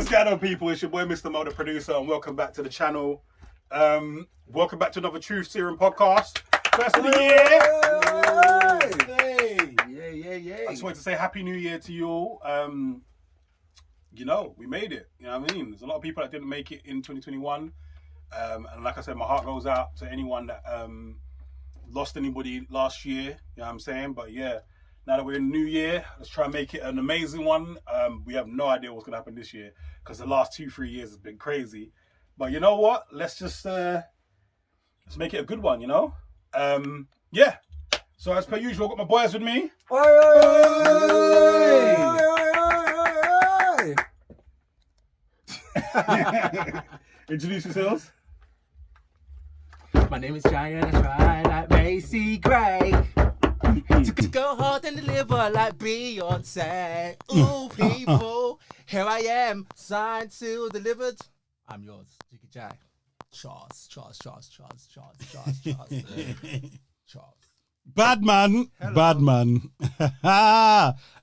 What's going on, people? It's your boy, Mr. Mo, the producer, and welcome back to the channel. Welcome back to another Truth Serum podcast. First of the year. Yeah. I just wanted to say Happy New Year to you all. You know, we made it. You know what I mean? There's a lot of people that didn't make it in 2021. And like I said, my heart goes out to anyone that lost anybody last year. You know what I'm saying? But yeah, now that we're in the new year, let's try and make it an amazing one. We have no idea what's going to happen this year because the last 2-3 years has been crazy. But you know what? Let's just let's make it a good one, you know? Yeah. So as per usual, I've got my boys with me. Introduce yourselves. My name is Giant, I try like Macy Gray. To go hard and deliver like Beyonce. Ooh, people, here I am, signed, sealed, delivered. I'm yours, Jiggy Jai. Charles. Bad man. Hello. Bad man.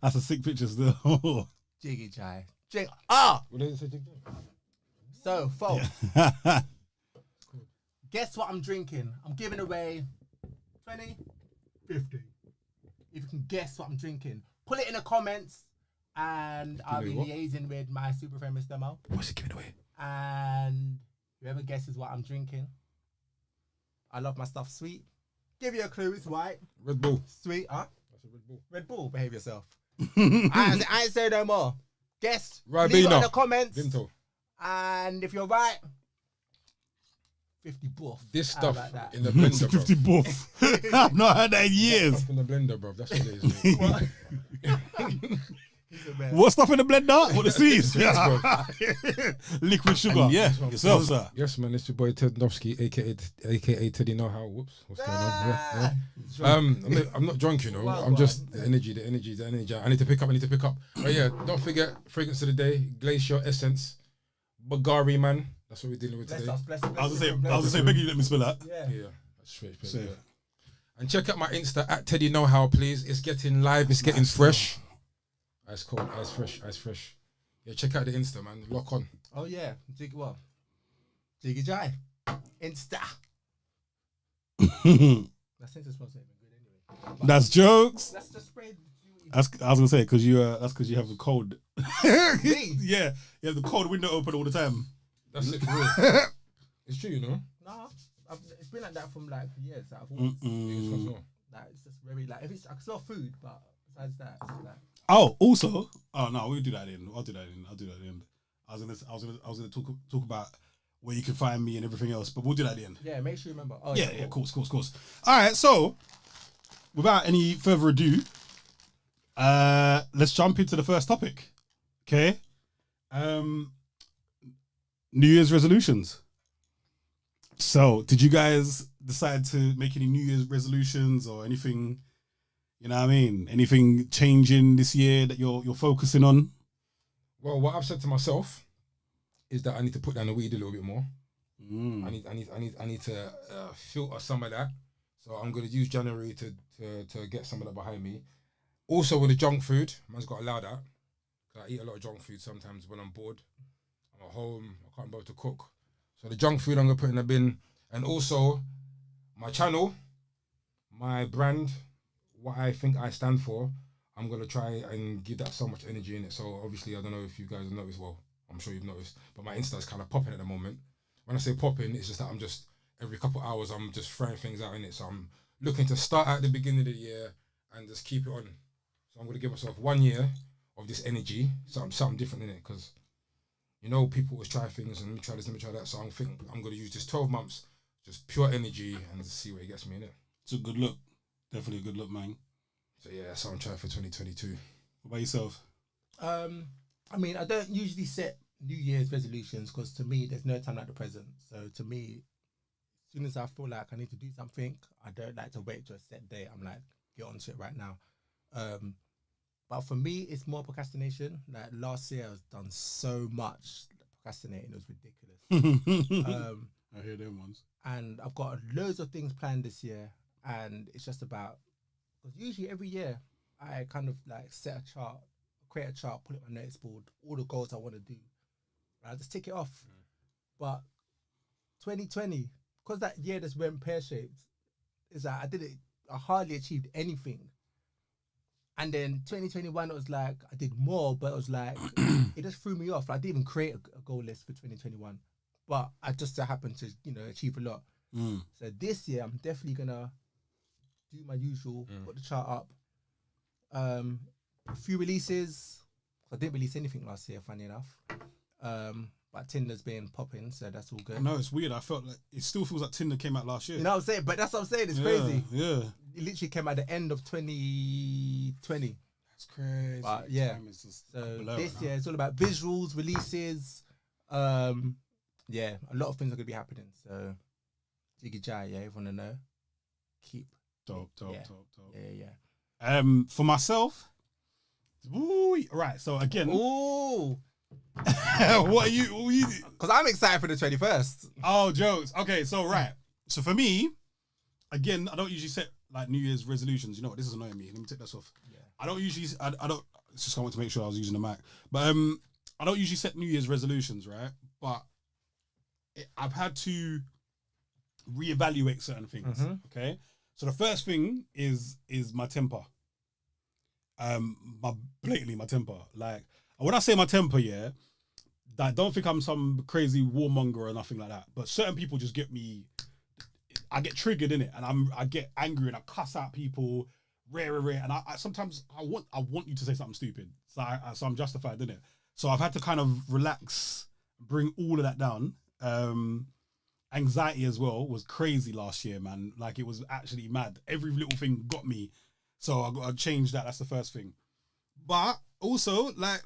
That's a sick picture still. Jiggy Jai. What does it say, Jig? So, folks, guess what I'm drinking? I'm giving away 20, 50. If you can guess what I'm drinking, put it in the comments, and I'll be liaising with my super friend, Mr. Mo. What's he giving away? And whoever guesses what I'm drinking, I love my stuff sweet. Give you a clue, it's white. Red Bull. Sweet, huh? That's a Red Bull. Red Bull, behave yourself. I ain't say no more. Guess, Right, leave it in the comments. Vimto. And if you're right, 50 buff. This How stuff about that? in the blender, 50 bro. buff. I've not had that in years. Stuff in the blender, bro. That's what it is, mate. He's a man. What stuff in the blender? What the seeds? bro. Liquid sugar. And Yeah, yourself, Yes, sir. Yes, man. It's your boy Ted Novsky, aka Teddy Know How. Whoops, what's going on? Yeah. I'm not drunk, you know. Wow, I'm just the energy. I need to pick up. Oh yeah, don't forget fragrance of the day, Glacier Essence, Bulgari, man. That's what we're dealing with Bless today. us, bless us, I was bless gonna us, say, beg you, let me spill that. Yeah. Yeah, that's straight. Say Yeah. it. And check out my Insta at Teddy Know How, please. It's getting live. It's getting fresh. Ice cold, ice fresh. Yeah, check out the Insta, man. Lock on. Oh yeah, Jiggy Jai, Insta. That sentence wasn't even good anyway. But That's jokes. let's just spread. I was gonna say because that's because you have a cold. Me? Yeah, you have the cold window open all the time. That's it for real. It's true, you know. Nah, it's been like that from like years. Like, I've always, like, it's just very like if it's I can smell food, but besides that, it's just like. Oh, also, no, we'll do that in. I'll do that in. I was gonna talk about where you can find me and everything else, but we'll do that at the end. Yeah, make sure you remember. Oh, Yeah, of course. All right, so without any further ado, let's jump into the first topic. Okay, New Year's resolutions. So, did you guys decide to make any New Year's resolutions or anything? You know what I mean? Anything changing this year that you're focusing on? Well, what I've said to myself is that I need to put down the weed a little bit more. I need to filter some of that. So I'm going to use January to get some of that behind me. Also with the junk food, man's got to allow that. 'Cause I eat a lot of junk food sometimes when I'm bored. I'm at home, I can't bother to cook. So the junk food I'm going to put in the bin. And also my channel, my brand, what I think I stand for, I'm going to try and give that so much energy in it. So obviously, I don't know if you guys have noticed, well, I'm sure you've noticed, but my Insta is kind of popping at the moment. When I say popping, it's just that I'm just, every couple of hours, I'm just throwing things out in it. So I'm looking to start at the beginning of the year and just keep it on. So I'm going to give myself 1 year of this energy, something different in it, because, you know, people always try things and let me try this, let me try that. So I'm going to use this 12 months, just pure energy and just see where it gets me in it. It's a good look. Definitely a good look, man. So yeah, that's what I'm trying for 2022. What about yourself? I mean, I don't usually set New Year's resolutions because to me, there's no time like the present. So to me, as soon as I feel like I need to do something, I don't like to wait to a set date. I'm like, get onto it right now. But for me, it's more procrastination. Like last year, I was done so much procrastinating; it was ridiculous. I hear them ones. And I've got loads of things planned this year, and it's just about because usually every year I kind of like set a chart, create a chart, put it on my notice board, all the goals I want to do, I just tick it off. But 2020, because that year just went pear-shaped, is that I hardly achieved anything. And then 2021, it was like, I did more, but it was like, it just threw me off. I didn't even create a goal list for 2021. But I just happened to, achieve a lot. So this year, I'm definitely going to do my usual, put the chart up. A few releases. I didn't release anything last year, funny enough. But Tinder's been popping, so that's all good. I know, it's weird. I felt like it still feels like Tinder came out last year. You know what I'm saying? But that's what I'm saying. It's crazy. Yeah. It literally came out at the end of 2020. That's crazy. But yeah. So this year, it's all about visuals, releases. Yeah, a lot of things are going to be happening. So, Jiggy Jai, yeah, if you want to know, keep. Dope. Yeah. For myself, right, so again. Ooh. What are you? Because I'm excited for the 21st. Oh, jokes. Okay, so right. So for me, again, I don't usually set like New Year's resolutions. You know what? This is annoying me. Let me take this off. Yeah. I don't usually. I don't. It's just I want to make sure I was using the mic. But I don't usually set New Year's resolutions, right? But I've had to reevaluate certain things. Okay. So the first thing is my temper. Blatantly my temper. Like when I say my temper, yeah, I don't think I'm some crazy warmonger or nothing like that. But certain people just get me. I get triggered in it, and I get angry and I cuss out people, rare, and I sometimes I want you to say something stupid, so I'm justified in it. So I've had to kind of relax, bring all of that down. Anxiety as well was crazy last year, man. Like it was actually mad. Every little thing got me, so I got to change that. That's the first thing. But also, like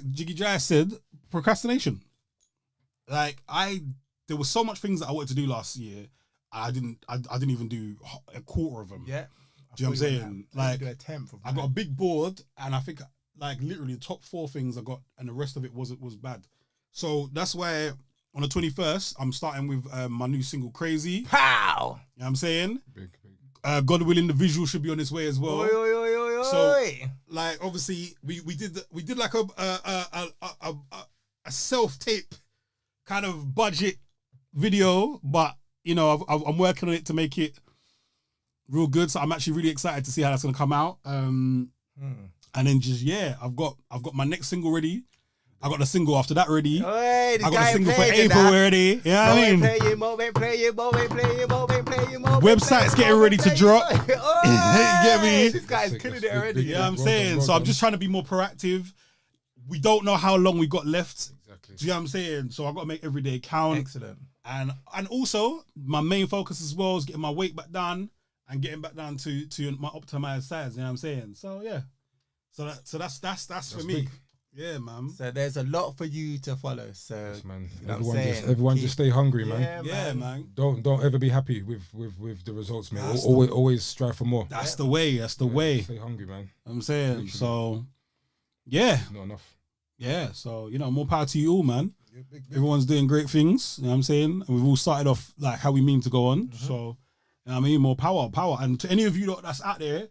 Jiggy Jai said, procrastination. Like there was so much things that I wanted to do last year. I didn't even do a quarter of them. Yeah. Do you know what I'm saying? Like do a 10th of I got a big board, and I think like literally the top 4 things I got, and the rest of it was bad. So that's why on the 21st I'm starting with my new single Crazy. Pow! You know what I'm saying? Big. God willing, the visual should be on its way as well. Oi. So like obviously we did like a self-tape kind of budget video, but you know I'm working on it to make it real good. So I'm actually really excited to see how that's gonna come out. And then just I've got my next single ready. I got the single after that ready. I got the single for April already. You know what I mean? Website's getting ready to drop. Get me? This guy's killing it already. You know what I'm saying? So I'm just trying to be more proactive. We don't know how long we got left. Exactly. Do you know what I'm saying? So I've got to make every day count. Excellent. And also, my main focus as well is getting my weight back down and getting back down to my optimized size. You know what I'm saying? So yeah. So that's for me. Big. Yeah, man. So there's a lot for you to follow. So Yes, man. you know what I'm saying? Everyone just stay hungry, man. Yeah, man. Don't ever be happy with the results, man. Always strive for more. That's the way. That's the way. Stay hungry, man. I'm saying. Literally. So yeah. It's not enough. Yeah. So, more power to you all, man. Yeah, big. Everyone's doing great things. You know what I'm saying? And we've all started off like how we mean to go on. So, you know what I mean? More power. And to any of you that's out there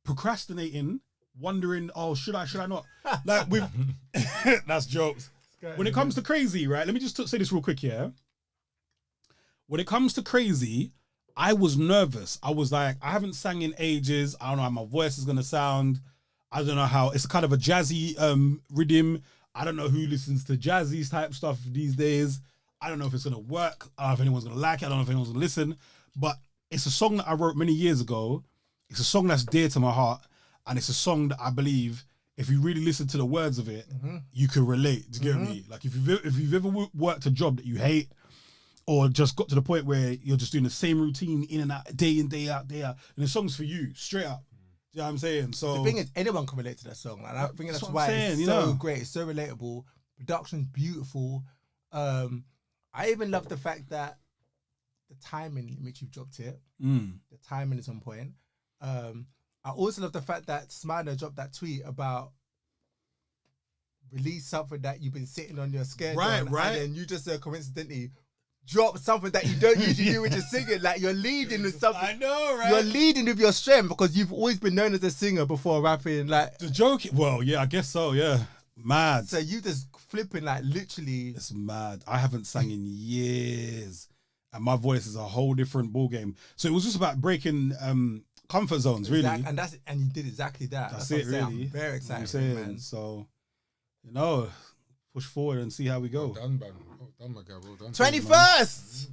procrastinating, wondering, oh, should I not? Like with that's jokes. When it comes to Crazy, right? Let me just say this real quick, yeah. When it comes to Crazy, I was nervous. I was like, I haven't sang in ages. I don't know how my voice is gonna sound. I don't know how it's kind of a jazzy rhythm. I don't know who listens to jazzy type stuff these days. I don't know if it's gonna work. I don't know if anyone's gonna like it. I don't know if anyone's gonna listen. But it's a song that I wrote many years ago. It's a song that's dear to my heart. And it's a song that I believe, if you really listen to the words of it, you can relate. Do you get me? Like if you've ever worked a job that you hate, or just got to the point where you're just doing the same routine in and out, day in, day out, and the song's for you, straight up. You know what I'm saying? So the thing is, anyone can relate to that song. Like, I think that's why it's so great. It's so relatable. Production's beautiful. I even love the fact that the timing in which you've dropped it, the timing is on point. I also love the fact that Smino dropped that tweet about release something that you've been sitting on your schedule. Right. And then you just coincidentally drop something that you don't usually do, which is singing. Like you're leading with something. I know, right? You're leading with your strength because you've always been known as a singer before rapping. Like the joke. Well, yeah, I guess so. Yeah. Mad. So you just flipping like literally. It's mad. I haven't sang in years, and my voice is a whole different ball game. So it was just about breaking comfort zones, really. And you did exactly that. That's what it, I'm saying. really. I'm very excited, I'm saying, man. so push forward and see how we go. Well done, man. Well done, my guy. Well done. 21st,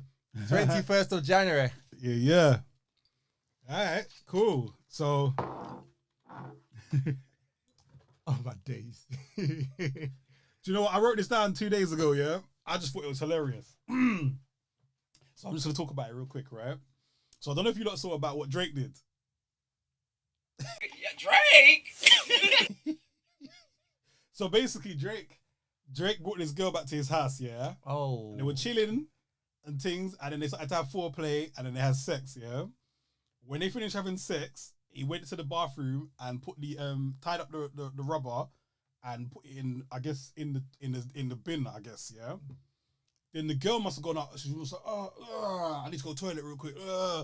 21st of January. Yeah. All right, cool. So, oh my days. do you know what? I wrote this down 2 days ago. Yeah, I just thought it was hilarious. So I'm just gonna talk about it real quick, right? So I don't know if you lot saw about what Drake did. Yeah, Drake. So basically, Drake brought this girl back to his house, yeah. Oh. They were chilling and things, and then they started to have foreplay, and then they had sex, yeah. When they finished having sex, he went to the bathroom and put the tied up the rubber and put it in, I guess, in the bin, I guess, yeah. Then the girl must have gone out. She was like, I need to go to the toilet real quick.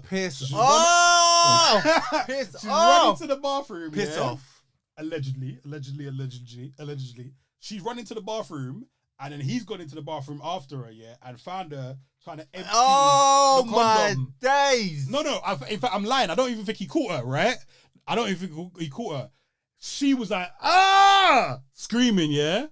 Piss She's off. Piss She's off. running to the bathroom. Piss yeah? off. Allegedly. She's running to the bathroom, and then he's gone into the bathroom after her, yeah, and found her trying to empty Oh the my condom. days. No, in fact, I'm lying. I don't even think he caught her, right? I don't even think he caught her. She was like, screaming, yeah?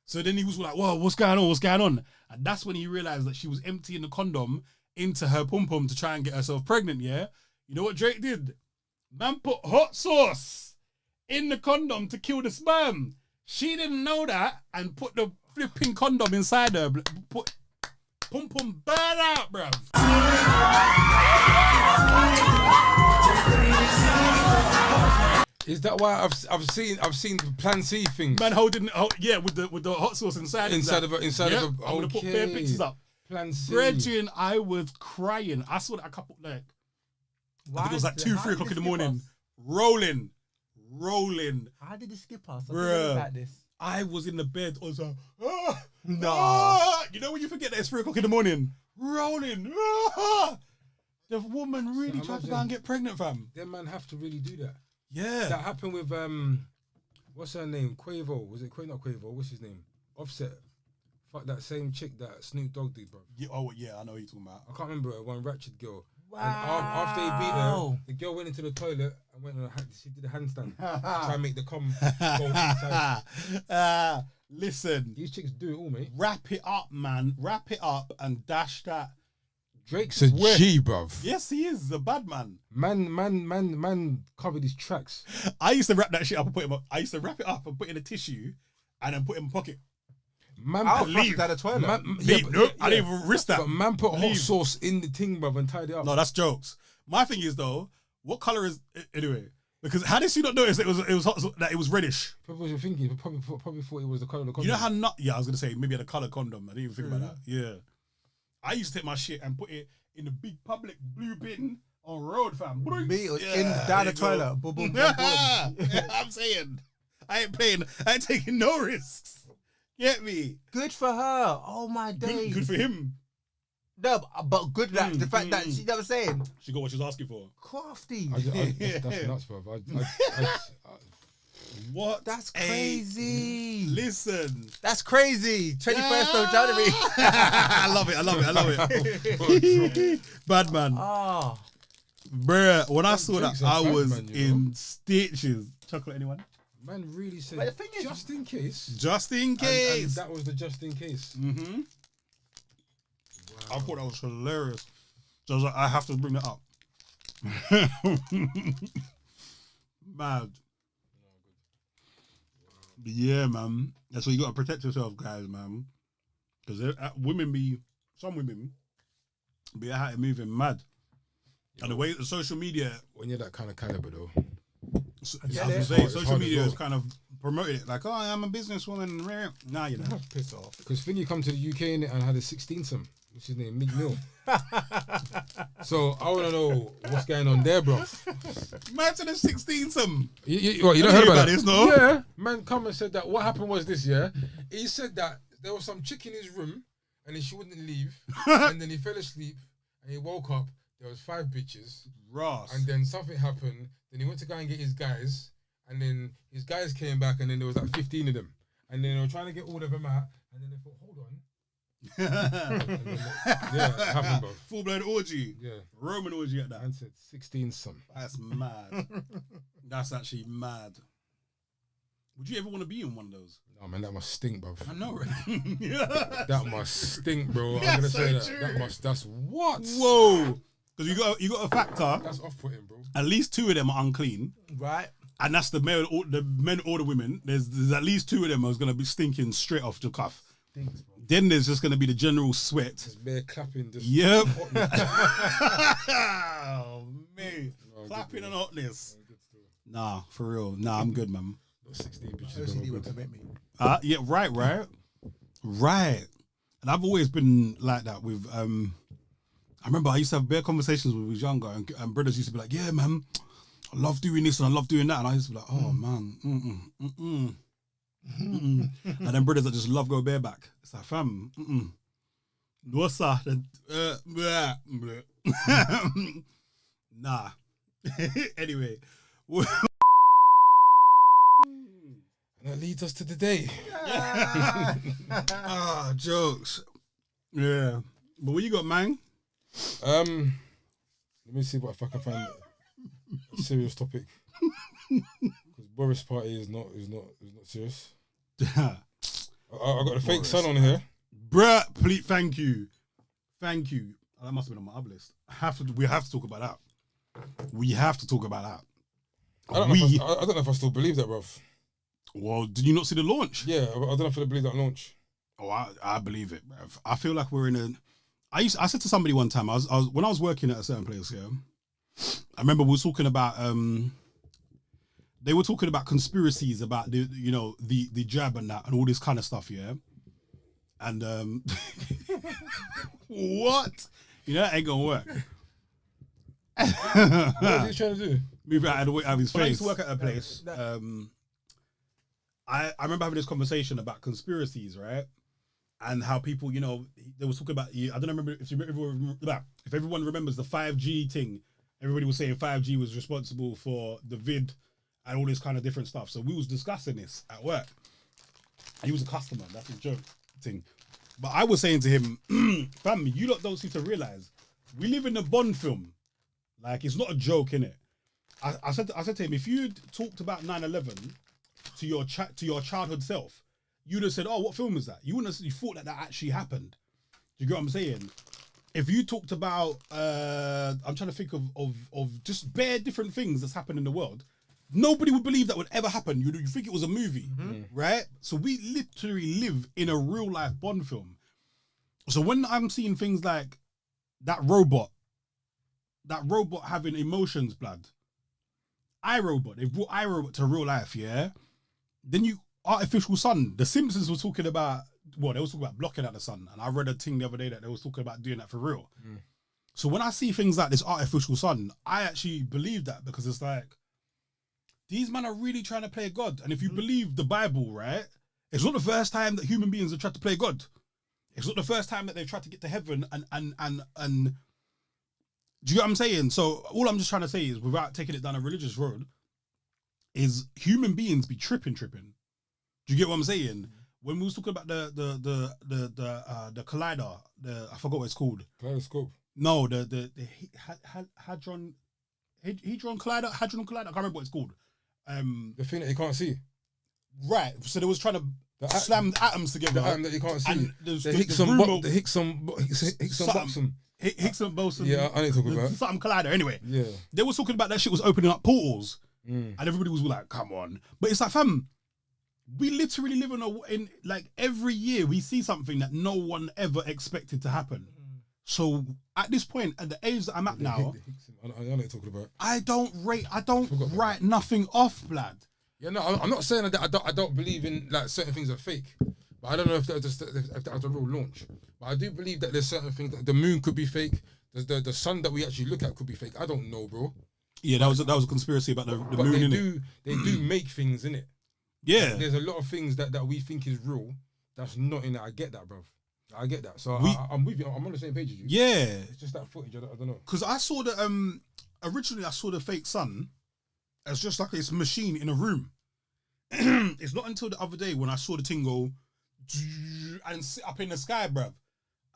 So then he was like, whoa, what's going on? And that's when he realized that she was emptying the condom into her pom-pom to try and get herself pregnant, yeah? You know what Drake did? Man put hot sauce in the condom to kill the sperm. She didn't know that and put the flipping condom inside her. Put pom-pom burn out, bruv. Is that why I've seen the Plan C things? Man with the hot sauce inside of a I'm gonna put bare pictures up. Plan C. Brethren, I was crying. I saw that a couple I think it was like 2-3 o'clock in the morning. Rolling. How did it skip us? Bruh. About this. I was in the bed. I was like, Nah. You know when you forget that it's 3 o'clock in the morning? Rolling. The woman really tried to go and get pregnant, fam. Them man have to really do that. Yeah. That happened with what's her name? Quavo. Was it Not Quavo? What's his name? Offset. Fuck that same chick that Snoop Dogg did, bro. Yeah, I know what you're talking about. I can't remember her. One ratchet girl. Wow. And after he beat her, the girl went into the toilet and went on she did a handstand to try and make the cum go inside. Listen. These chicks do it all, mate. Wrap it up, man. Wrap it up and dash that. Drake's a G, bruv. Yes, he is a bad man. Man covered his tracks. I used to wrap that shit up and put him up. I used to wrap it up and put it in a tissue and then put it in my pocket. I'll flush it down the toilet. I didn't even risk that. But man put hot sauce in the thing, bruv, and tied it up. No, that's jokes. My thing is though, what color is anyway? Because how did she not notice that it was hot, that it was reddish? Probably was thinking. Probably thought it was the color of the condom. You know how I was gonna say maybe had a color condom. I didn't even think about that. Yeah, I used to take my shit and put it in the big public blue bin on road, fam. Me, it was down the toilet. Boom, boom, boom, boom. I'm saying, I ain't playing. I ain't taking no risks. Get me? Good for her. Oh my days. Good for him. No, but good that the fact that she never saying she got what she was asking for. Crafty. That's nuts, bro. What? That's crazy. Listen. That's crazy. 21st of January. I love it. Bad man. Oh. Bruh, when I saw that, Drake's a I bad was man, you in know? Stitches. Chocolate, anyone? Man really said, But the thing is, just in case. Just in And case. that was the just in case. Mm-hmm. Wow. I thought that was hilarious. So I was like, I have to bring that up. Mad. But yeah, man. That's why you got to protect yourself, guys, man. Because some women be out here moving mad. And the way the social media, When you're that kind of caliber, though. social media has kind of promoted it. Like, oh, I'm a businesswoman. Nah, you know. piss off. Because Finny come to the UK and had a 16-some. What's his name? Mid-mil. So I want to know what's going on there, bro. Man to the 16-some. You don't heard about this, no? Yeah. Man come and said that what happened was this, yeah? He said that there was some chick in his room and then she wouldn't leave. And then he fell asleep and he woke up. There was 5 bitches. Ross. And then something happened. Then he went to go and get his guys. And then his guys came back and then there was like 15 of them. and then they were trying to get all of them out, and then they thought, hold on. Yeah, it happened, bro. Full blown orgy. Yeah. Roman orgy at that. Man said 16 some. That's mad. That's actually mad. Would you ever want to be in one of those? No, man, that must stink, bro. I know, right? That must stink, bro. I'm That's gonna say so that. true. That's what? Whoa. Because you got a factor. That's off-putting, bro. At least 2 of them are unclean. Right. And that's the men or the women. There's at least 2 of them who's going to be stinking straight off the cuff. Stinks, bro. Then there's just going to be the general sweat. Just bare clapping. Just Yep. Oh, me. No, Clapping good, and bro. hotness. Good still. Nah, for real. Nah, I'm good, man. Got 16 bitches. OCD bro, would good. permit me. Yeah, right. And I've always been like that with, I remember I used to have bare conversations when we was younger and brothers used to be like, yeah, man, I love doing this and I love doing that. And I used to be like, oh, man, And then brothers that just love go bareback. It's like, fam, what's that? Nah. Anyway. And that leads us to the day. Jokes. Yeah. But what you got, man? Let me see if I can find a serious topic. Because Boris party is not serious. I got a fake son on here. Bruh, please, thank you. That must have been on my up list. We have to talk about that. We have to talk about that. I don't know if I still believe that, bruv. Well, did you not see the launch? Yeah, I don't know if I believe that launch. Oh, I believe it, bruv. I feel like we're in a. I said to somebody one time, I was when I was working at a certain place, yeah. I remember we were talking about they were talking about conspiracies about the jab and that and all this kind of stuff, yeah. And what? That ain't gonna work. What is he trying to do? Move it out of his face. When I used to work at a place, I remember having this conversation about conspiracies, right? And how people, they was talking about. I don't remember if everyone remembers the 5G thing. Everybody was saying 5G was responsible for the vid and all this kind of different stuff. So we was discussing this at work. He was a customer. That's a joke thing. But I was saying to him, fam, you lot don't seem to realize we live in a Bond film. Like, it's not a joke, innit? I said to him, if you'd talked about 9/11 to your childhood self, you'd have said, oh, what film is that? You wouldn't have you thought that actually happened. Do you get what I'm saying? If you talked about, I'm trying to think of just bare different things that's happened in the world, nobody would believe that would ever happen. You think it was a movie, right? So we literally live in a real life Bond film. So when I'm seeing things like that robot having emotions, blood, iRobot, they've brought iRobot to real life, yeah? Then artificial sun, The Simpsons were talking about, they was talking about blocking out the sun. And I read a thing the other day that they was talking about doing that for real. So when I see things like this artificial sun, I actually believe that because it's like, these men are really trying to play God. And if you believe the Bible, right, it's not the first time that human beings have tried to play God. It's not the first time that they've tried to get to heaven and do you get what I'm saying? So all I'm just trying to say is, without taking it down a religious road, is human beings be tripping. Do you get what I'm saying? When we was talking about the collider, I forgot what it's called. Kaleidoscope. No, the hadron collider. I can't remember what it's called. The thing that you can't see. Right. So they was trying to slam atoms together. The atom that you can't see. And The Higgs boson. Yeah, I need to talk about something collider. Anyway, yeah, they was talking about that shit was opening up portals, and everybody was like, "Come on!" But it's like, fam, we literally live in like every year we see something that no one ever expected to happen. So at this point, at the age that I'm at now, I know what you're talking about. I don't write nothing off, blood. Yeah, no, I'm not saying that I don't believe in like certain things are fake, but I don't know if that was a real launch. But I do believe that there's certain things that the moon could be fake. The sun that we actually look at could be fake. I don't know, bro. Yeah, that was a conspiracy about the but moon. They do make things in it. Yeah, there's a lot of things that we think is real that's not in it. I get that, bro. I get that. So I'm with you. I'm on the same page as you. Yeah, it's just that footage. I don't know. Because I saw originally I saw the fake sun as just like this machine in a room. it's not until the other day when I saw the thing go and sit up in the sky, bruv.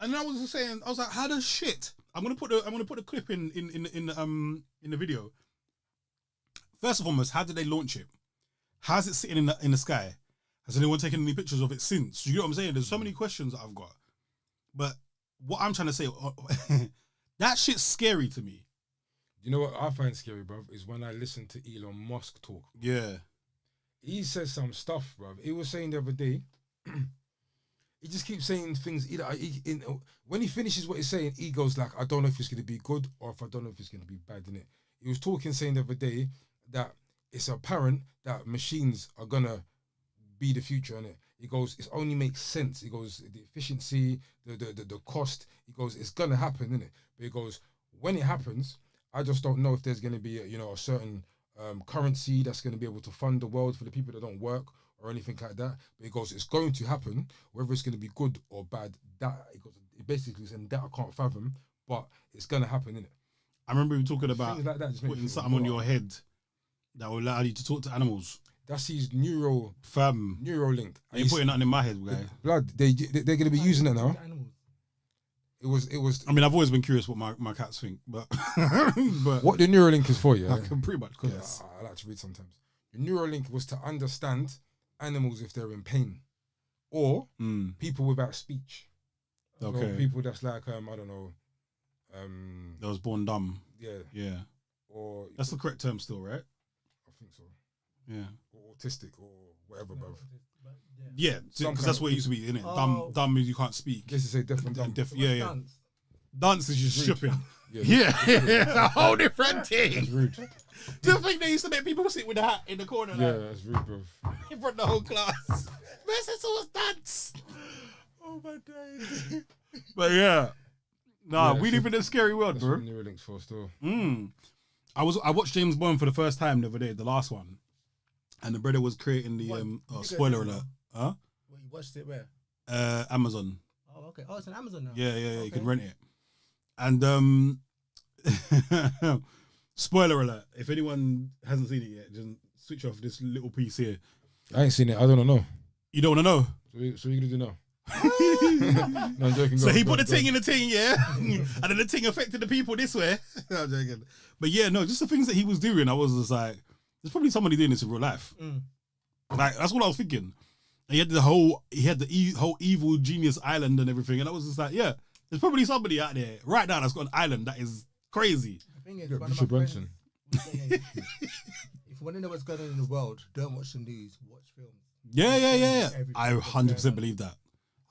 And I was just saying, I was like, how the shit? I'm gonna put the clip in the video. First and foremost, how did they launch it? How's it sitting in the sky? Has anyone taken any pictures of it since? You know what I'm saying? There's so many questions that I've got. But what I'm trying to say, that shit's scary to me. You know what I find scary, bruv, is when I listen to Elon Musk talk. Yeah. He says some stuff, bruv. He was saying the other day, he just keeps saying things. When he finishes what he's saying, he goes like, I don't know if it's going to be good or if I don't know if it's going to be bad, innit? He was saying the other day that it's apparent that machines are going to be the future, innit? He goes, it only makes sense. He goes, the efficiency, the cost, he goes, it's going to happen, innit? But he goes, when it happens, I just don't know if there's going to be, a certain currency that's going to be able to fund the world for the people that don't work or anything like that. But he goes, it's going to happen, whether it's going to be good or bad. That it basically saying that I can't fathom, but it's going to happen, innit? I remember him talking about things like that just make putting you something on your head that will allow you to talk to animals. That's his Fam. Neuralink. I ain't putting nothing in my head, guy. Blood, they're going to be using it now. It was. I mean, I've always been curious what my cats think, but but what the Neuralink is for, yeah. I can pretty much guess. I like to read sometimes. The Neuralink was to understand animals if they're in pain, or people without speech. Okay. So people that's like I don't know. That was born dumb. Yeah. Or that's the correct term still, right? I think so. Yeah. Or autistic or whatever, bruv. Yeah, because that's what it used to be, innit? Oh. Dumb means you can't speak. This is say deaf and dumb. Yeah. Dance is just Rude. stripping. Yeah. It's a whole different That's thing. rude. Do you think they used to make people sit with a hat in the corner Yeah, like, that's rude, bruv. in front of the whole class? Versus all dance. Oh my days. But yeah. Nah, Yeah, we live in a scary world, That's bro. what Neuralink's for still. I watched James Bond for the first time the other day, the last one. And the brother was creating the spoiler alert. Huh? Well, you watched it where? Amazon. Oh, okay. Oh, it's on Amazon now. Yeah. Okay. You can rent it. And spoiler alert. If anyone hasn't seen it yet, just switch off this little piece here. I ain't seen it. I don't know. You don't want to know? So what you gonna do now? No, I'm joking. So he put the thing in the thing, yeah? And then the thing affected the people this way. No, I'm joking. But yeah, no, just the things that he was doing, I was just like, there's probably somebody doing this in real life. Like, that's what I was thinking. And he had the whole evil genius island and everything. And I was just like, yeah, there's probably somebody out there right now that's got an island that is crazy. The thing is, Yeah, one of Bishop my friends- Benson. If you want to know what's going on in the world, don't watch the news. Watch films. Yeah. Everything I that's 100% going on. believe that.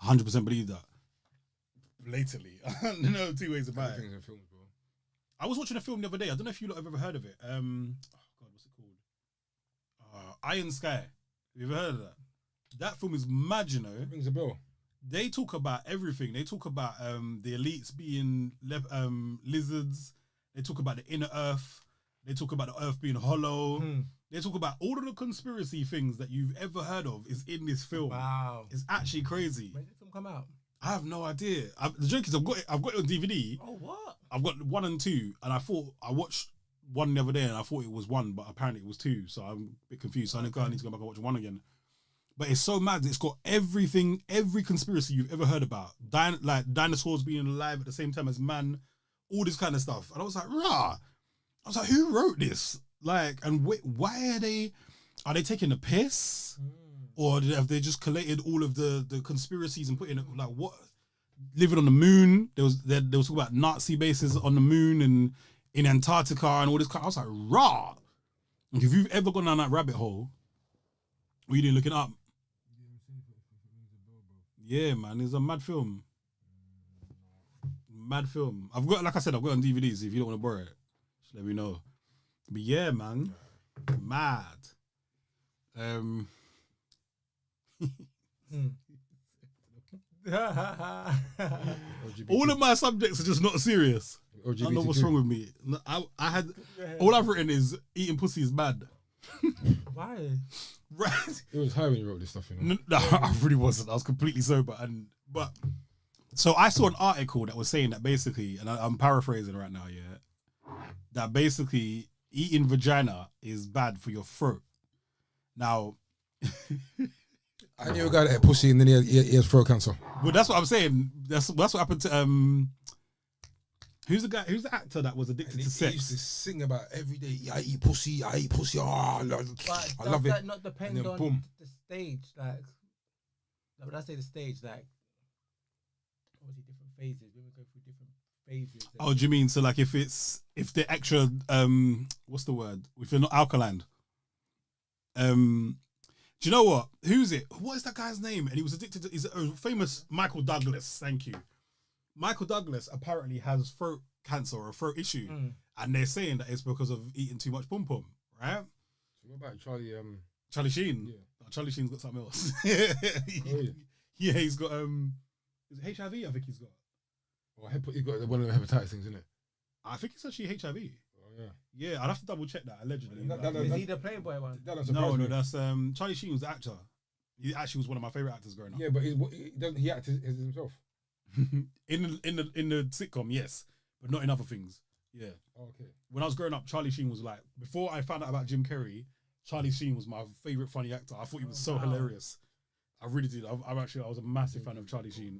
100% believe that. Blatantly. No two ways about it. Everything's in films, bro. I was watching a film the other day. I don't know if you lot have ever heard of it. Oh God, what's it called? Iron Sky. Have you ever heard of that? That film is mad, you know. Rings a bell. They talk about everything. They talk about the elites being lizards. They talk about the inner earth. They talk about the earth being hollow. They talk about all of the conspiracy things that you've ever heard of is in this film. Wow. It's actually crazy. When did the film come out? I have no idea. The joke is I've got it on DVD. Oh, what? I've got 1 and 2, and I watched 1 the other day, and I thought it was 1, but apparently it was 2. So I'm a bit confused. So I need to go back and watch 1 again. But it's so mad. It's got everything, every conspiracy you've ever heard about. Like dinosaurs being alive at the same time as man, all this kind of stuff. And I was like, rah. I was like, who wrote this? Like, and why are they taking the piss? Or have they just collated all of the conspiracies and put in, like, what? Living on the moon. They was talking about Nazi bases on the moon and in Antarctica and all this kind. I was like, rah. Like, if you've ever gone down that rabbit hole, what you doing looking up? Yeah, man, it's a mad film. Mad film. I've got it on DVDs. If you don't want to borrow it, just let me know. But yeah, man, mad. All of my subjects are just not serious. I don't know what's wrong with me. I had all I've written is eating pussy is bad. Why? Right. It was high when you wrote this stuff, you know. No, I really wasn't. I was completely sober. But so I saw an article that was saying that basically, and I'm paraphrasing right now, yeah, that basically eating vagina is bad for your throat. Now, I knew a guy that had pussy and then he has throat cancer. Well, that's what I'm saying. That's what happened to Who's the guy? Who's the actor that was addicted to sex? He used to sing about every day. I eat pussy. I eat pussy. Oh, I love it. Does that not depend then on boom. the stage? Like, when I say the stage, like, obviously different phases. Women go through different phases. Oh, do you mean so like if the extra what's the word? If you're not alkaline. Do you know what? Who's it? What is that guy's name? And he was addicted to. He's a famous Michael Douglas. Thank you. Michael Douglas apparently has throat cancer or a throat issue, and they're saying that it's because of eating too much pom pom, right? What about Charlie? Charlie Sheen. Yeah. Oh, Charlie Sheen's got something else. Oh, yeah, he's got is it HIV? I think he's got. Oh, he got one of the hepatitis things, isn't it? I think it's actually HIV. Oh yeah. Yeah, I'd have to double check that allegedly. Is he the Playboy one? No, that's Charlie Sheen was the actor. He actually was one of my favorite actors growing up. Yeah, but he acted as himself. in the sitcom, yes, but not in other things. Yeah. Oh, okay. When I was growing up, Charlie Sheen was like, before I found out about Jim Carrey, Charlie Sheen was my favorite funny actor. I thought he was so hilarious. I really did. I was a massive fan of Charlie Sheen.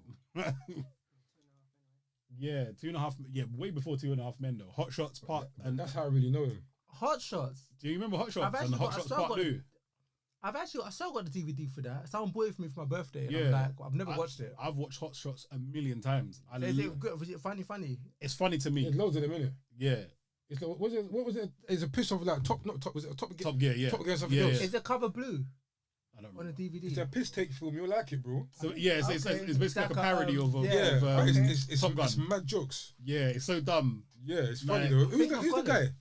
Yeah, 2.5. Yeah, way before 2.5 Men though. Hot Shots Part, and that's how I really know him. Hot Shots. Do you remember Hot Shots and Hot Shots Part 2? I still got the DVD for that. Someone bought it for me for my birthday. And Yeah. I'm like, I've never watched it. I've watched Hot Shots a million times. So is it good? Was it funny? It's funny to me. There's loads of them in it. Yeah. It's like, what was it? It's a piss off like top. Was it a Top Gear? Top Gear, yeah. Top Gear something Yeah, else. yeah. Is the cover blue I don't on know. the DVD? It's a piss take film. You'll like it, bro. So yeah, it's basically like a parody of Yeah, of, it's Top Gun. It's mad jokes. Yeah, it's so dumb. Yeah, it's funny Like, though. I think Who's the I've guy?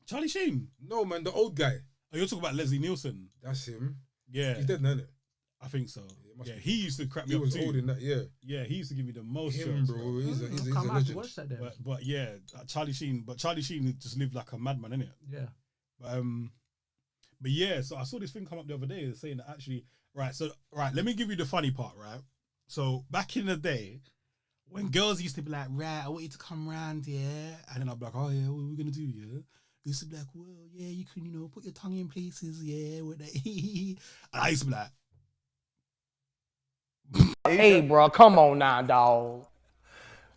Charlie Sheen. No man, the old guy. Oh, you're talking about Leslie Nielsen. That's him. Yeah, He's dead now, isn't it? I think so. must Yeah, be. he used to crap me He up was too. old in that. Yeah, Yeah, he used to give me the most him, shots, bro. He's a Come out to legend. watch that then. But yeah, Charlie Sheen. But Charlie Sheen just lived like a madman, innit? Yeah. But yeah, so I saw this thing come up the other day saying that actually, right, let me give you the funny part, right? So back in the day, when girls used to be like, right, I want you to come round, yeah, and then I'd be like, oh yeah, what are we gonna do, yeah? They used to be like, well, yeah, you can, put your tongue in places, yeah, with that. And I used to be like, Hey, bro, come on now, dog.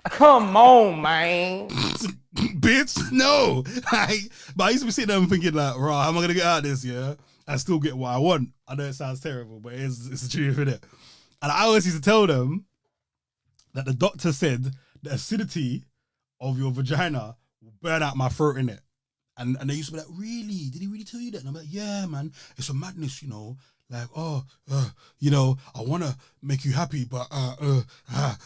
Come on, man. bitch, no. But I used to be sitting there and thinking like, right, how am I gonna get out of this, yeah? I still get what I want. I know it sounds terrible, but it's the truth, innit? And I always used to tell them that the doctor said the acidity of your vagina will burn out my throat, innit? And they used to be like, really? Did he really tell you that? And I'm like, yeah, man, it's a madness, Like, I want to make you happy, but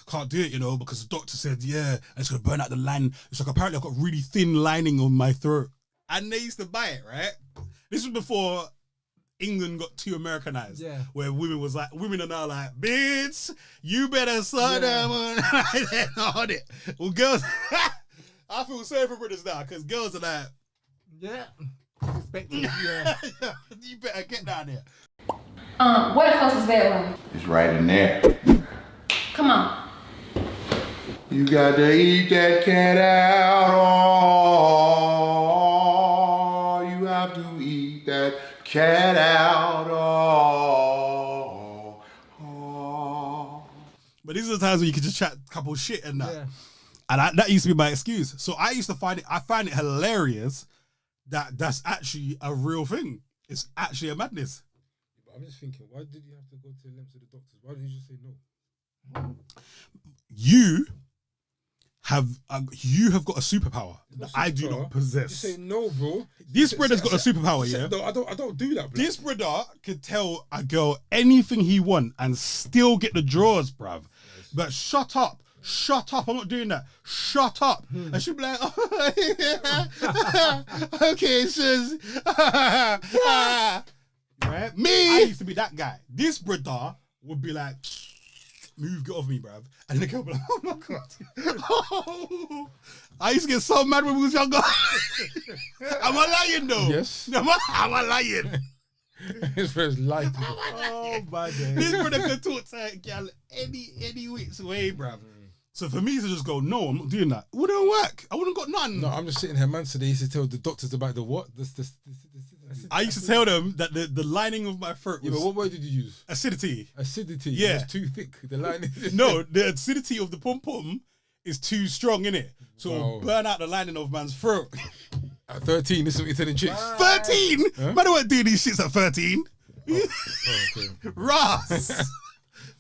can't do it, because the doctor said, yeah, and it's going to burn out the line. It's like, apparently I've got really thin lining on my throat. And they used to buy it, right? This was before England got too Americanized. Yeah. Where women are now like, bitch, you better slow down on it. Well, girls, I feel sorry for British now, because girls are like, yeah. Expected, yeah. You better get down there. Where the closest bedroom? It's right in there. Come on. You got to eat that cat out. Oh, you have to eat that cat out. Oh. But these are the times when you can just chat a couple shit and that. Yeah. And that used to be my excuse. So I used to find it hilarious that that's actually a real thing. It's actually a madness. But I'm just thinking, why did you have to go to the lengths of the doctors? Why didn't you just say no? You have got a superpower that I do superpower. not possess. You say no, bro. This brother's got a superpower, yeah? No, I don't do that, bro. This brother could tell a girl anything he want and still get the drawers, bruv. Yes. But shut up, I'm not doing that. Shut up. And she'd be like, okay, sis. Right? Me, I used to be that guy. This brother would be like, move, get off me, bruv. And then the girl would be like, oh my God. I used to get so mad when we was younger. Am I lying though? Yes. Am I lying? His first life. Oh my God. This brother could talk to a girl any which way, bruv. So for me to just go, no, I'm not doing that. It wouldn't work. I wouldn't got none. No, I'm just sitting here, man. So they used to tell the doctors about the what? The I used to tell them that the lining of my throat Yeah, was but what word did you use? acidity. Acidity. Yeah. It's too thick. The line is No, the acidity of the pom pom is too strong in it, so it'll burn out the lining of man's throat. At 13, this is what you're telling chicks. 13. Huh? Man, I weren't doing these shits at 13. Okay. Ross.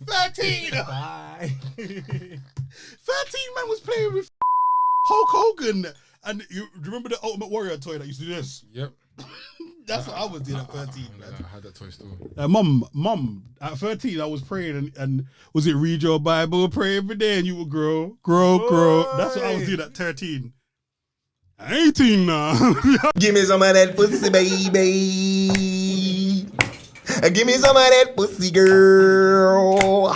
13. 13 Bye. man was playing with Hulk Hogan, and you remember the Ultimate Warrior toy that used to do this? Yep. That's what I was doing at 13. I had that toy store. Mum, at 13, I was praying and was it read your Bible, pray every day, and you will grow. That's what I was doing at 13. 18 now. Give me some of that pussy, baby. Give me some of that pussy, girl.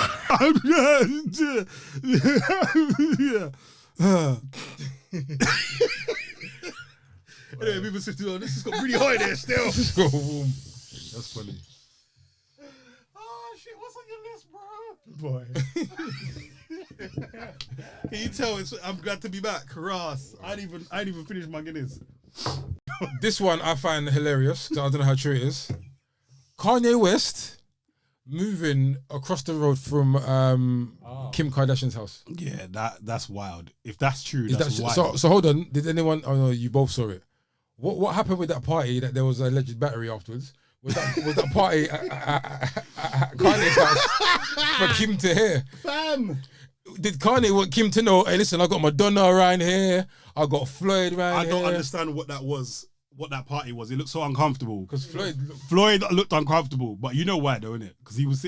Anyway, people say, oh, this has got really hot in there still. That's funny. Oh shit, what's on your list, bro? Boy. Can you tell I'm glad to be back? Ross. I ain't even finished my Guinness. This one I find hilarious because I don't know how true it is. Kanye West moving across the road from Kim Kardashian's house. Yeah, that's wild. If that's true, Is that's that wild. so hold on. Did anyone? Oh no, you both saw it. What happened with that party that there was an alleged battery afterwards? Was that party at Kanye's house for Kim to hear? Fam! Did Kanye want Kim to know, hey listen, I got Madonna around here, I got Floyd around here. I don't understand what that was, what that party was. It looked so uncomfortable. Because Floyd looked uncomfortable, but you know why though, innit? Because he was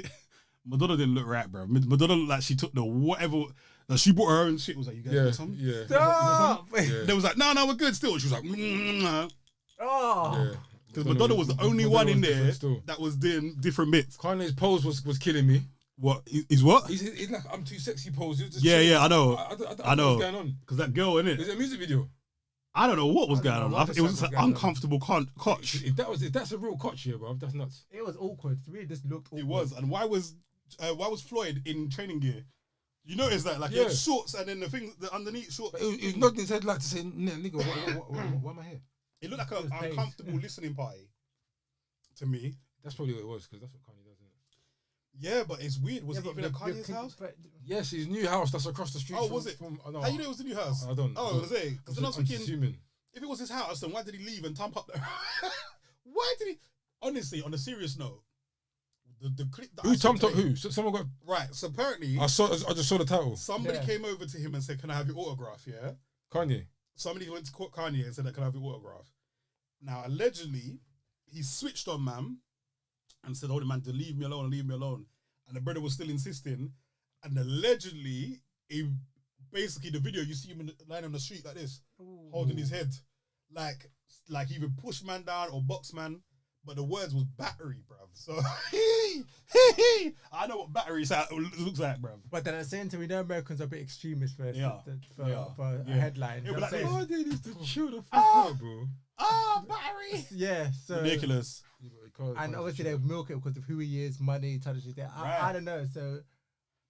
Madonna didn't look right, bro. Madonna looked like she took the whatever. Like she brought her own shit. Was like, you guys want some? Yeah. Stop. Yeah. They was like, no, we're good still. She was like, nah. Oh. Yeah. Because Madonna was the only one in there still. that was doing different bits. Kanye's pose was killing me. What? Is what? He's like, I'm too sexy pose. He was just Yeah, chilling. I know. I know. What's going on? Because that girl, innit? Is it a music video? I don't know what was going know on. what It was the an fuck was going on. uncomfortable cotch. If that's a real cotch here, bro, that's nuts. It was awkward. To me, it just looked awkward. It was. And why was Floyd in training gear? You notice that? Like, he had shorts and then the underneath shorts. It was nodding his head like to say, nigga, why am I here? It looked like an uncomfortable listening party to me. That's probably what it was, because that's what Kanye does, isn't it? Yeah, but it's weird. Was it even at Kanye's house? Yes, his new house that's across the street. Oh, was it? No, How you know it was the new house? I don't know. Oh, I was going to say. Because then I was thinking, assuming. if it was his house, then why did he leave and thump up there? Why did he? Honestly, on a serious note, the clip that Who thumped up who? So someone got. Right, so apparently, I just saw the title. somebody came over to him and said, "Can I have your autograph?" Yeah. Kanye. Somebody went to court Kanye and said, "Can I have your autograph?" Now, allegedly, he switched on man and said, "Oh, man, to leave me alone, leave me alone." And the brother was still insisting. And allegedly, basically the video, you see him lying on the street like this, holding his head, like he either push man down or box man. But the words was battery, bruv. So I know what battery looks like, bruv. But then at the same time, we know Americans are a bit extremist for a Yeah. headline. Yeah, but You know what I'm like, saying? Kanye needs to chill the fuck out, bro. Battery. Yeah, so Ridiculous. and obviously they milk it because of who he is, money, type of shit. I don't know. So,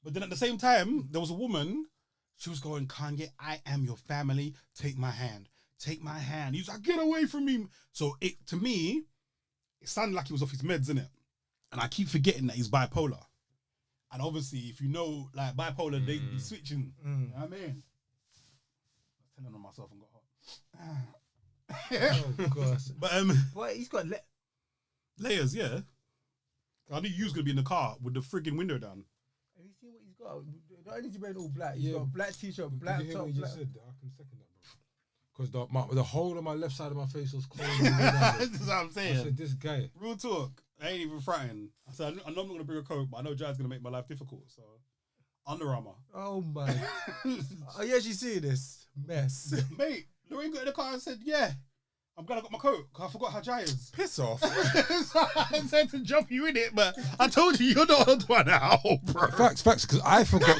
But then at the same time, there was a woman. She was going, "Kanye, I am your family. Take my hand. Take my hand." He was like, "Get away from me." So to me, it sounded like he was off his meds, innit? And I keep forgetting that he's bipolar. And obviously, if you know, like, bipolar, they be switching. You know what I mean? I was telling on myself and got hot. oh gosh. But Boy, he's got layers, yeah. I knew you was going to be in the car with the frigging window down. Have you seen what he's got? Not only is he wearing all black, he's Yeah. got a black t-shirt, black Did you hear top, what you black. just said? I can second that, bro. Because the whole of my left side of my face was cold. That's That's what I'm saying. I said, this guy. Real talk. I ain't even frightened. I said, I know I'm not going to bring a coat, but I know Jai's going to make my life difficult. So, Under Armour. Oh my! Are you actually seeing this mess? Mate, Lorraine got in the car and said, "Yeah, I'm glad I got my coat because I forgot how Jai is." Piss off! So I said to jump you in it, but I told you you're not on one now, bro. Facts, because I forgot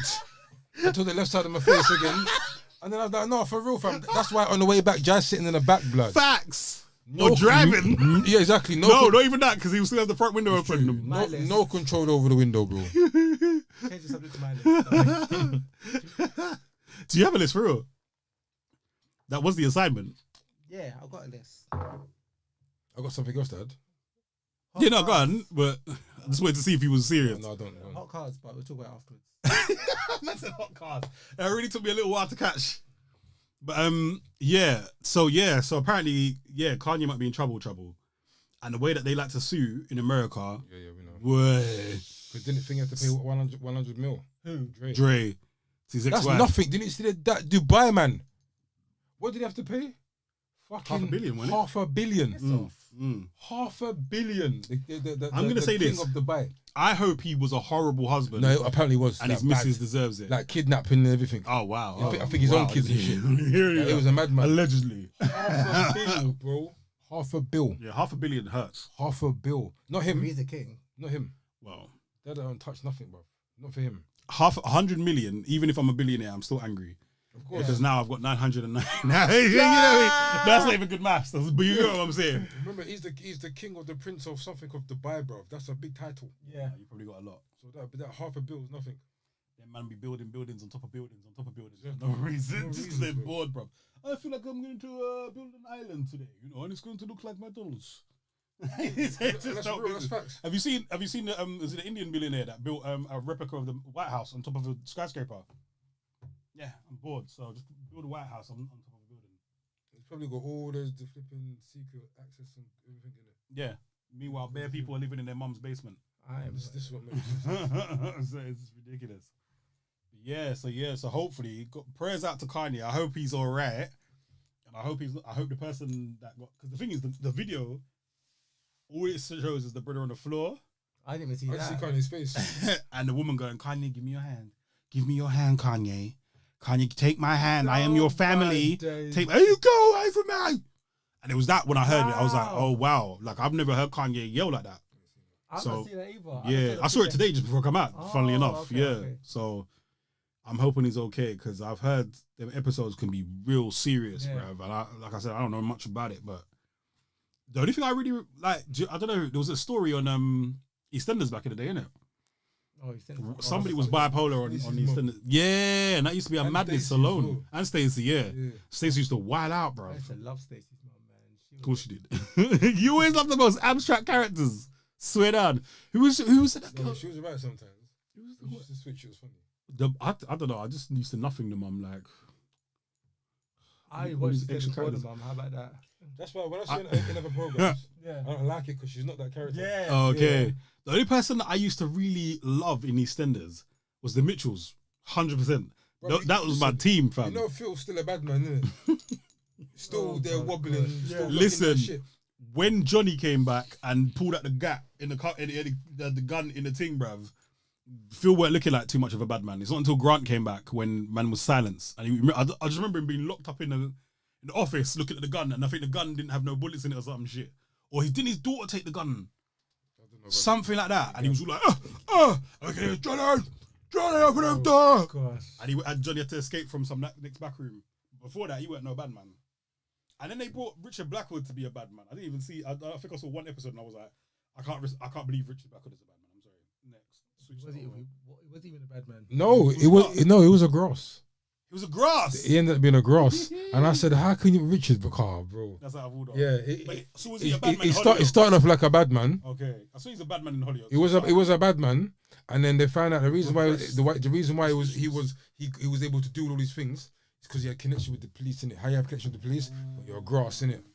until the left side of my face again. And then I was like, no, for real, fam. That's why on the way back, Jai's sitting in the back, blood. Facts. You're driving. Yeah, exactly. No, not even that because he still have the front window open. No control over the window, bro. Change the subject to my list. Do you have a list for real? That was the assignment. Yeah, I've got a list. I got something else to add. Yeah, no, go on. But I just wanted to see if he was serious. No, I don't. No. Hot cards, but we'll talk about it afterwards. Man said hot cards. It really took me a little while to catch. But yeah. So apparently, yeah, Kanye might be in trouble. And the way that they like to sue in America, Yeah, we know. boy, Because didn't think he had to pay 100 mil? Who? Dre, it's his That's ex-wife. nothing. Didn't you see that Dubai man? What did he have to pay? Fucking $500 million, wasn't it? $500 million. $500 million. I'm gonna say king this. of Dubai. I hope he was a horrible husband. No, it apparently was. and like, his missus bad. deserves it. Like kidnapping and everything. Oh wow! I think his own kids and shit. Like, it was a madman. Allegedly. $500 million, bro. $500 million. Yeah, $500 million hurts. $500 million. Not him. He's a king. Not him. Well, That don't touch nothing, bro. Not for him. $100 million. Even if I'm a billionaire, I'm still angry. Of course. Because now I've got 909. You know what I mean? That's not even good maths. But you know what I'm saying. Remember, he's the king of the prince of something of Dubai, bro. That's a big title. Yeah. You probably got a lot. So that $500 million is nothing. That man be building buildings on top of buildings on top of buildings for no reason. Just 'cause they're bored, bro. I feel like I'm going to build an island today, and it's going to look like McDonald's. It's just That's no real, that's business. facts. Have you seen the is it the Indian billionaire that built a replica of the White House on top of a skyscraper? Yeah, I'm bored. So just build a White House on top of a building. It's probably got all the flipping secret access and everything in it. Yeah. Meanwhile, bare people are living in their mum's basement. This is what makes sense. So it's ridiculous. So hopefully, prayers out to Kanye. I hope he's all right, and I hope the person that got, because the thing is the video, all it shows is the brother on the floor. I didn't even see I just see that. Kanye's face. And the woman going, Kanye, give me your hand. Give me your hand, Kanye. Kanye, take my hand. I am your family. Take, there you go away from me. And it was that when I heard it, I was like, oh wow. Like I've never heard Kanye yell like that. I've not seen that either. Yeah, I saw it today just before I come out, funnily enough. Okay, yeah. okay. So I'm hoping he's okay, because I've heard them episodes can be real serious, Yeah. bruv. And like I said, I don't know much about it, but the only thing I really like, I don't know, there was a story on EastEnders back in the day, innit? Oh, he said Somebody was bipolar on EastEnders. Yeah, and that used to be a And madness Stacey as alone. well. And Stacey, yeah. Yeah. Stacey used to wild out, I bruv. used to love Stacey's mum, man. Of course she did. You always love the most abstract characters. Swear down. Who was that No, girl? she was right sometimes. She used to switch. It was funny. I don't know. I just used to nothing them. I'm like, I All watched these the extra Corner characters. Mum. How about that? That's why when I see her in other programs, Yeah. I don't like it because she's not that character. Yeah. oh, okay. Yeah. The only person that I used to really love in EastEnders was the Mitchells. 100%. Bro, That was my team, fam. You know, Phil's still a bad man, isn't it? Still there wobbling. Still looking Listen. that shit. When Johnny came back and pulled out the gap in the car, the gun in the thing, bruv, Phil weren't looking like too much of a bad man. It's not until Grant came back when man was silenced, and I just remember him being locked up in the office looking at the gun, and I think the gun didn't have no bullets in it or something shit, or didn't his daughter take the gun, something like that, and he was all like, okay, Johnny, open up door, Gosh. and Johnny had to escape from some next back room. Before that, he weren't no bad man. And then they brought Richard Blackwood to be a bad man. I didn't even see. I think I saw one episode and I was like, I can't believe Richard Blackwood is a bad man. I'm sorry. Next, switch Was that he over. even a bad man? No, it was a gross. It was a grass. He ended up being a gross, and I said, "How can you, Richard? Bro." That's how I've ordered. Yeah, So was he a bad man? He in started Hollywood? off like a bad man. Okay, I saw he's a bad man in Hollywood. He was a bad man, and then they found out the reason why he was able to do all these things is because he had connection with the police in it. How you have connection with the police? But you're a grass in it.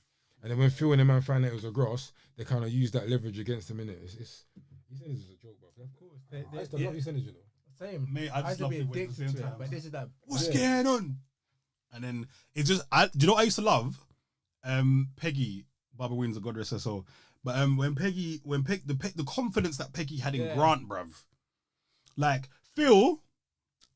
And then when Phil and the man found out it was a grass, they kind of used that leverage against him in it. EastEnders is a joke, bro. Of course, I used to love EastEnders, you know. Same. Mate, I just used to loved be it when it was addicted the to same it, time. but this is that. What's going on? And then it just, do you know what I used to love? Peggy, Barbara Windsor, God rest her soul. But the confidence that Peggy had in Grant, bruv. Like Phil,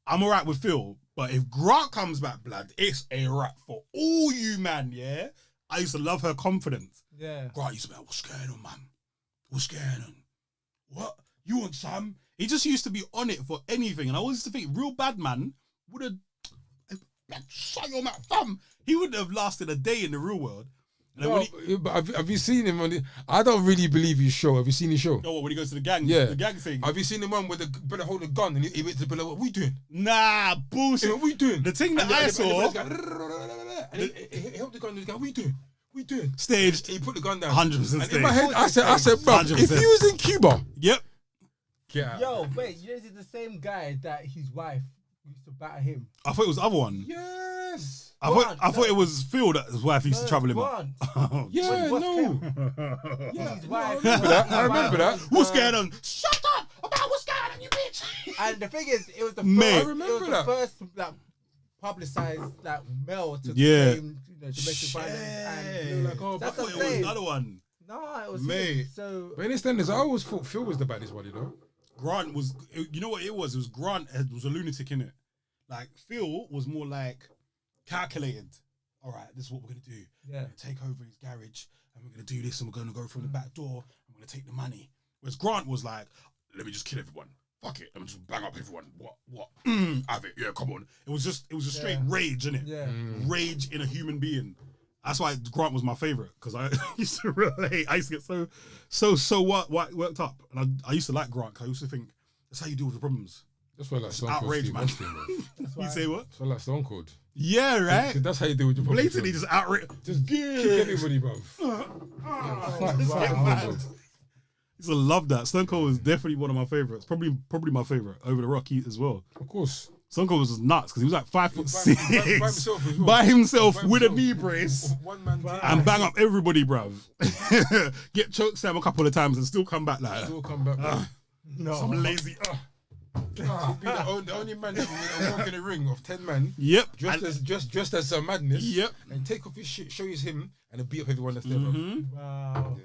I'm alright with Phil, but if Grant comes back, blood, it's a wrap for all you, man. Yeah, I used to love her confidence. Yeah. Grant used to be like, "What's going on, man? What's going on? What you want, Sam?" He just used to be on it for anything, and I always used to think real bad man would have shut your mouth, fam. He wouldn't have lasted a day in the real world. And then No, but have you seen him on the? I don't really believe his show. Have you seen his show? when he goes to the gang, Yeah. the gang thing. Have you seen the one where the brother hold a gun and he went to the brother, what we doing? Nah, bullshit. What we doing? The thing that And I the saw, brother's going, and he held the gun and he's going, what we doing? What you doing? Staged. He put the gun down. 100% And staged. in my head, I said, bro, 100%. if you was in Cuba, Yep. get out. Yo, wait, you know this is the same guy that his wife used to batter him. I thought it was the other one. Yes. I thought it was Phil that his wife used to trouble him up. Grant. Yeah, What's no. Yeah, his wife. I remember that. What's going on? Shut up about what's going on, you bitch. And the thing is, it was the Mate. first. I remember it was that. the first like publicized like male to Yeah. claim domestic violence. And They were like, oh, that's I what thought I'm it was saying. another one. No, it was Mate. him. So But in this standards, I always thought Phil was the baddest one, you know? Grant was, you know what it was? It was Grant was a lunatic in it. Like Phil was more like calculated. All right, this is what we're gonna do. yeah. We're gonna take over his garage and we're gonna do this and we're gonna go from the back door and we're gonna take the money. Whereas Grant was like, let me just kill everyone. Fuck it. Let me just bang up everyone. What? Have it. Yeah, come on. It was just straight rage, innit? Yeah. Rage in a human being. That's why Grant was my favorite, because I used to relate. I used to get so worked up, and I used to like Grant. Cause I used to think that's how you deal with the problems. That's why like Stone Cold Outrage, Steve man. Austin, bro. You say what? That's why like Stone Cold. Yeah, right. 'Cause that's how you deal with your problems. Blatantly bro. just outrage. Just kick anybody, bro. Just get mad. I used to love that. Stone Cold was definitely one of my favorites. Probably my favorite over the Rocky as well. Of course. Stone Cold was just nuts because he was like 5'6", By himself as well. by himself By with a himself. knee brace. One man team. And bang up everybody, bruv. Get choked Sam a couple of times and still come back like that. Still come back. bro. No. Some lazy. He'd be the only man that will walk in a ring of 10 men. Yep. Dressed as some madness. Yep. And take off his shit, show you him, and then beat up everyone that's there, bro. Wow.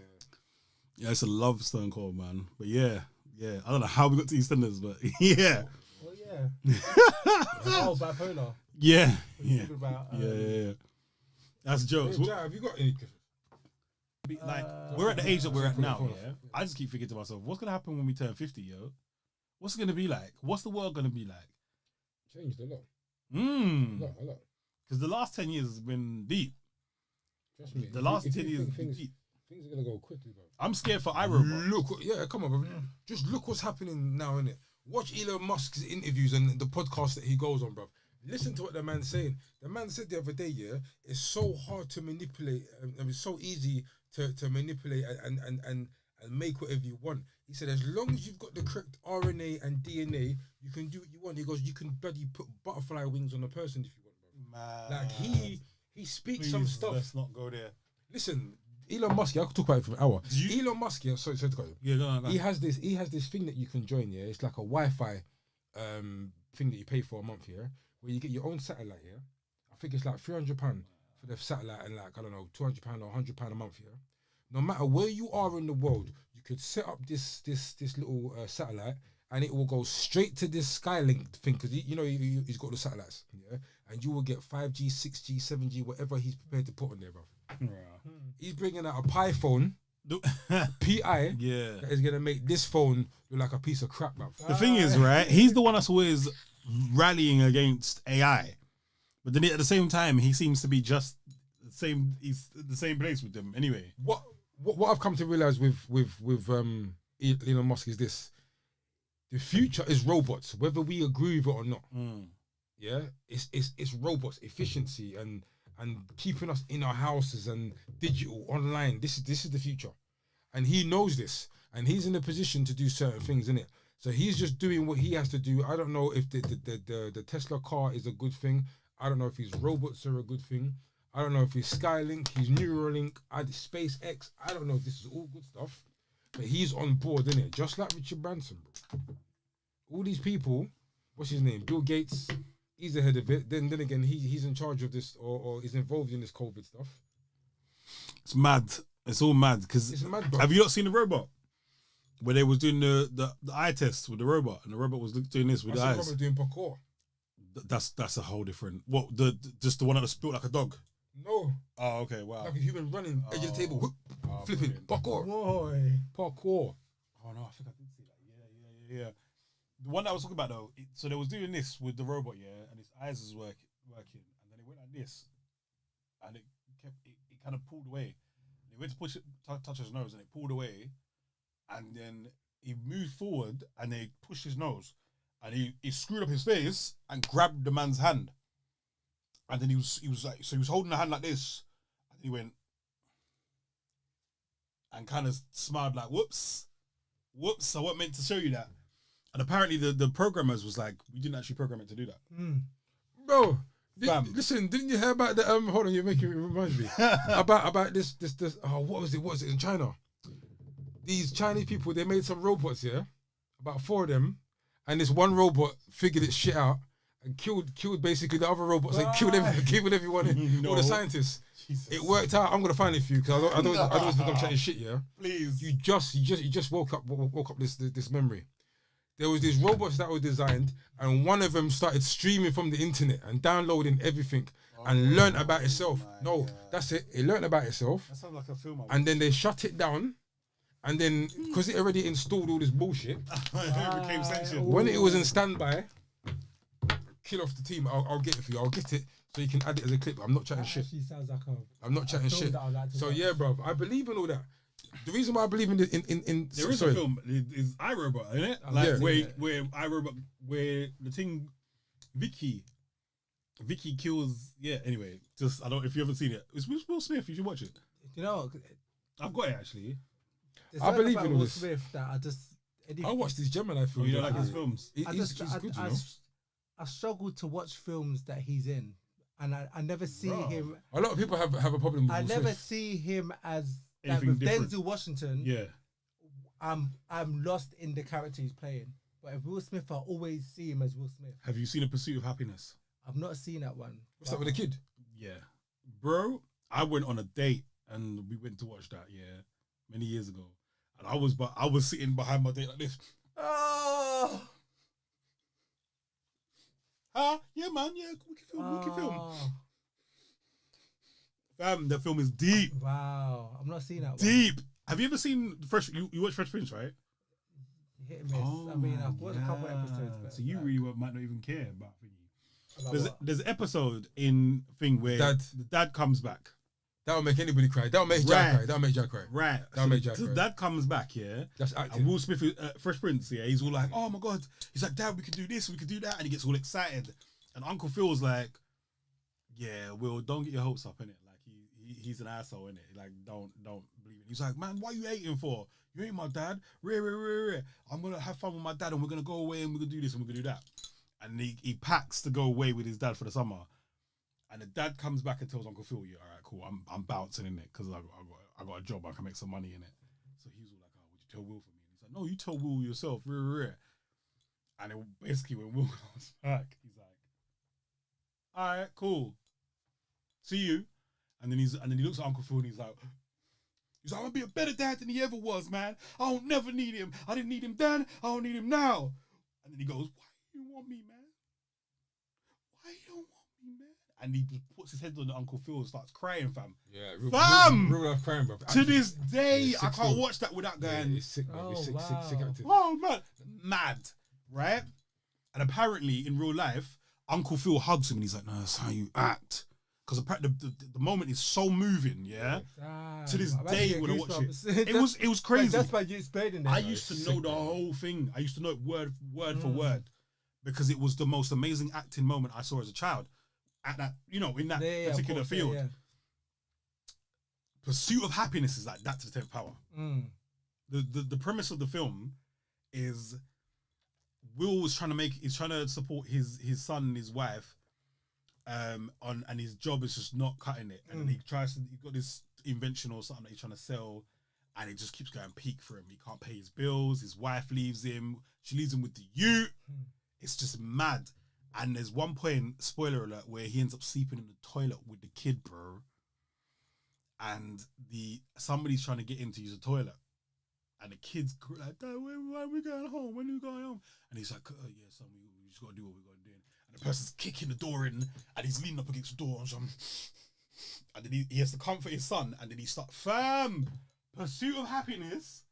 Yeah, I used to love Stone Cold, man. But yeah. I don't know how we got to EastEnders, but yeah. Well, yeah. Oh, bipolar. Yeah. Talking about, Yeah. That's jokes. Hey, Jai, have you got any? Like, we're at the age that we're at now, yeah? I just keep thinking to myself, what's going to happen when we turn 50, yo? What's it going to be like? What's the world going to be like? Changed a lot. A lot. Because the last 10 years has been deep. Trust me. The last If 10 you years think has been things, deep. things are going to go quickly, bro. I'm scared for iRobot. Look, come on, bro. Just look what's happening now, innit? Watch Elon Musk's interviews and the podcast that he goes on, bro. Listen to what the man's saying. The man said the other day, yeah, it's so hard to manipulate, and it's so easy to manipulate and make whatever you want. He said, as long as you've got the correct RNA and DNA, you can do what you want. He goes, you can bloody put butterfly wings on a person if you want, bro. Man. Like he speaks some stuff. Let's not go there. Listen, Elon Musk, yeah, I could talk about it for an hour. Elon Musk, yeah, sorry to cut you. Yeah, go on. He has this thing that you can join, yeah. It's like a Wi-Fi thing that you pay for a month, yeah, where you get your own satellite, yeah. I think it's like £300 for the satellite and like, I don't know, £200 or £100 a month, yeah. No matter where you are in the world, you could set up this little satellite and it will go straight to this Skylink thing because you know he's got the satellites, yeah, and you will get 5G, 6G, 7G, whatever he's prepared to put on there, bro. He's bringing out a Pi phone, PI, Yeah. that is gonna make this phone look like a piece of crap, bro. The thing is, right, he's the one that's always rallying against AI. But then at the same time, he seems to be just the same, he's the same place with them anyway. What I've come to realize with Elon Musk is this: the future is robots, whether we agree with it or not. Yeah, it's robots, efficiency, and keeping us in our houses and digital online. This is the future, and he knows this, and he's in a position to do certain things in it. So he's just doing what he has to do. I don't know if the Tesla car is a good thing. I don't know if his robots are a good thing. I don't know if he's Skylink, he's Neuralink, SpaceX. I don't know if this is all good stuff, but he's on board, isn't it? Just like Richard Branson, bro. All these people, what's his name? Bill Gates. He's ahead of it. Then again, he's in charge of this or is involved in this COVID stuff. It's mad. It's all mad. Because It's mad, bro. have you not seen the robot? Where they was doing the eye test with the robot, and the robot was doing this with the I eyes. see doing parkour. That's a whole different. What just the one that spilled like a dog? No, Oh, okay, wow. like a human running edge of the table, whoop, flipping, brilliant. parkour, Boy. parkour. Oh no, I think I did see that. Yeah. The one that I was talking about though, so they was doing this with the robot, yeah, and his eyes was working, and then it went like this, and it kind of pulled away. It went to push it, touch his nose, and it pulled away, and then he moved forward, and they pushed his nose, and he screwed up his face and grabbed the man's hand, and then he was like, so he was holding the hand like this, and he went, and kind of smiled like, whoops, I wasn't meant to show you that. And apparently the programmers was like, we didn't actually program it to do that. Bro, Fam. listen, didn't you hear about the hold on, you're making it remind me about this what was it in China? These Chinese people, they made some robots, about 4 of them, and this one robot figured its shit out and killed basically the other robots and killed everyone, all the scientists. Jesus. It worked out. I'm gonna find it for you because I don't think I'm chatting shit. Yeah, please. You just woke up this memory. There was these robots that were designed, and one of them started streaming from the internet and downloading everything and learned about itself. No, God. That's it. It learned about itself. That sounds like a film. And then they shut it down, and then because it already installed all this bullshit, it became sentient. When it was in standby, kill off the team. I'll get it for you. I'll get it so you can add it as a clip. I'm not chatting shit. Sounds like I'm not chatting shit. So yeah, bro, I believe in all that. The reason why I believe in there is a film is iRobot, isn't it? Like where iRobot, where the thing Vicky kills. Yeah. Anyway, just I don't. If you haven't seen it, it's Will Smith. You should watch it. You know, I've got it actually. I believe in all Will this. Smith that I watched these Gemini films. You don't like his films? He's good, you know. I struggle to watch films that he's in, and I never see him. A lot of people have a problem with I Will never Smith. see him as anything like with different. Denzel Washington. Yeah, I'm lost in the character he's playing. But if Will Smith, I always see him as Will Smith. Have you seen A Pursuit of Happiness? I've not seen that one. What's that with the kid? Yeah, bro. I went on a date and we went to watch that. Yeah, many years ago, and I was sitting behind my date like this. Oh. Yeah, man. Yeah, wicked film. Fam, the film is deep. Wow, I'm not seeing that one. Deep. Have you ever seen Fresh? You watch Fresh Prince, right? Hit and miss. I mean, I've watched a couple episodes. But so you like, really might not even care about thingy. about There's an episode in thing where the dad comes back. That'll make anybody cry. That'll make Jack cry. That'll make Jack cry. Right. That'll make Jack cry. Dad comes back, yeah. That's acting. And Will Smith, Fresh Prince, yeah. He's all like, "Oh my god!" He's like, "Dad, we could do this, we could do that," and he gets all excited. And Uncle Phil's like, "Yeah, Will, don't get your hopes up, innit? Like he's an asshole, innit? Like don't believe it." He's like, "Man, what are you hating for? You ain't my dad. I'm gonna have fun with my dad, and we're gonna go away, and we're gonna do this, and we're gonna do that." And he packs to go away with his dad for the summer. And the dad comes back and tells Uncle Phil, "Yeah, all right, cool. I'm bouncing in it because I got a job. I can make some money in it." So he's all like, "Oh, would you tell Will for me?" And he's like, "No, you tell Will yourself." And it, basically, when Will comes back, he's like, "All right, cool. See you." And then he looks at Uncle Phil and he's like, "I'm gonna be a better dad than he ever was, man. I don't never need him. I didn't need him then. I don't need him now." And then he goes, "Why do you want me, man? Why you don't want me, man?" And he just puts his head on Uncle Phil and starts crying, fam. Yeah, real life crying, bro. To this day, I can't watch that without going, it's sick, bro. It's sick acting. "Oh, man. Mad." Right? And apparently, in real life, Uncle Phil hugs him and he's like, "No, that's how you act." Because the moment is so moving, yeah? To this day, when I watch it, it was crazy. That's why you explaining it. I used to know the whole thing. I used to know it word for word. Because it was the most amazing acting moment I saw as a child. At that, in that particular field. Yeah. Pursuit of Happiness is like that to the 10th power. The premise of the film is Will was trying to support his son and his wife, and his job is just not cutting it. And then he's got this invention or something that he's trying to sell, and it just keeps going peak for him. He can't pay his bills. His wife leaves him. She leaves him with the youth. It's just mad. And there's one point, spoiler alert, where he ends up sleeping in the toilet with the kid, bro. And somebody's trying to get him to use the toilet. And the kid's like, "Dad, when are we going home? When are we going home?" And he's like, "Yeah, son, we just got to do what we got to do." And the person's kicking the door in, and he's leaning up against the door. And then he has to comfort his son. And then he starts, fam, Pursuit of Happiness.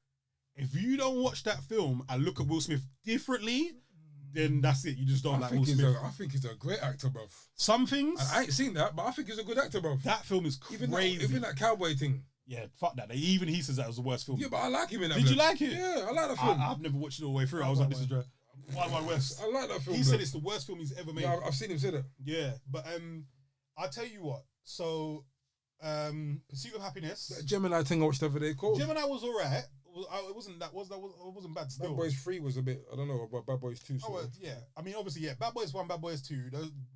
If you don't watch that film and look at Will Smith differently, then that's it. You just don't like Will Smith. I think he's a great actor, bruv. Some things. I ain't seen that, but I think he's a good actor, bruv. That film is crazy. Even that cowboy thing. Yeah, fuck that. Even he says that was the worst film. Yeah, but I like him in that. Did you like it? Yeah, I like that film. I've never watched it all the way through. I was like, this is Wild Wild West. I like that film. He said it's the worst film he's ever made. Yeah, I've seen him say that. Yeah, but I'll tell you what. So Pursuit of Happiness. That Gemini thing I watched the other day. Cool. Gemini was alright. It wasn't bad still. Bad Boys 3 was a bit. I don't know about Bad Boys 2. Oh well, yeah. I mean, obviously, yeah. Bad Boys 1, Bad Boys 2.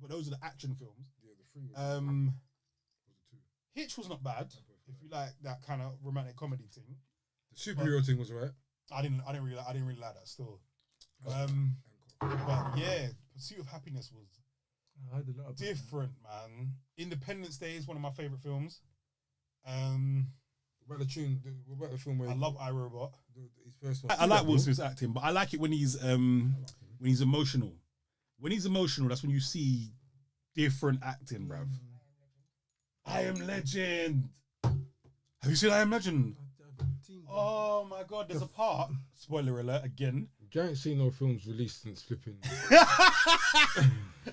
Those are the action films. Yeah, the 3 was. Was the 2. Hitch was not bad. If you like that kind of romantic comedy thing. The superhero thing was right. I didn't really like that still. But yeah, Pursuit of Happiness was I heard a lot about different, man. Independence Day is one of my favorite films. What about the tune? What about the film where I love iRobot. His first one. I like Will Smith's acting, but I like it when he's emotional. When he's emotional, that's when you see different acting, bruv. I Am Legend. Have you seen I Am Legend? Oh my god, there's a part. Spoiler alert again. I ain't seen no films released since flipping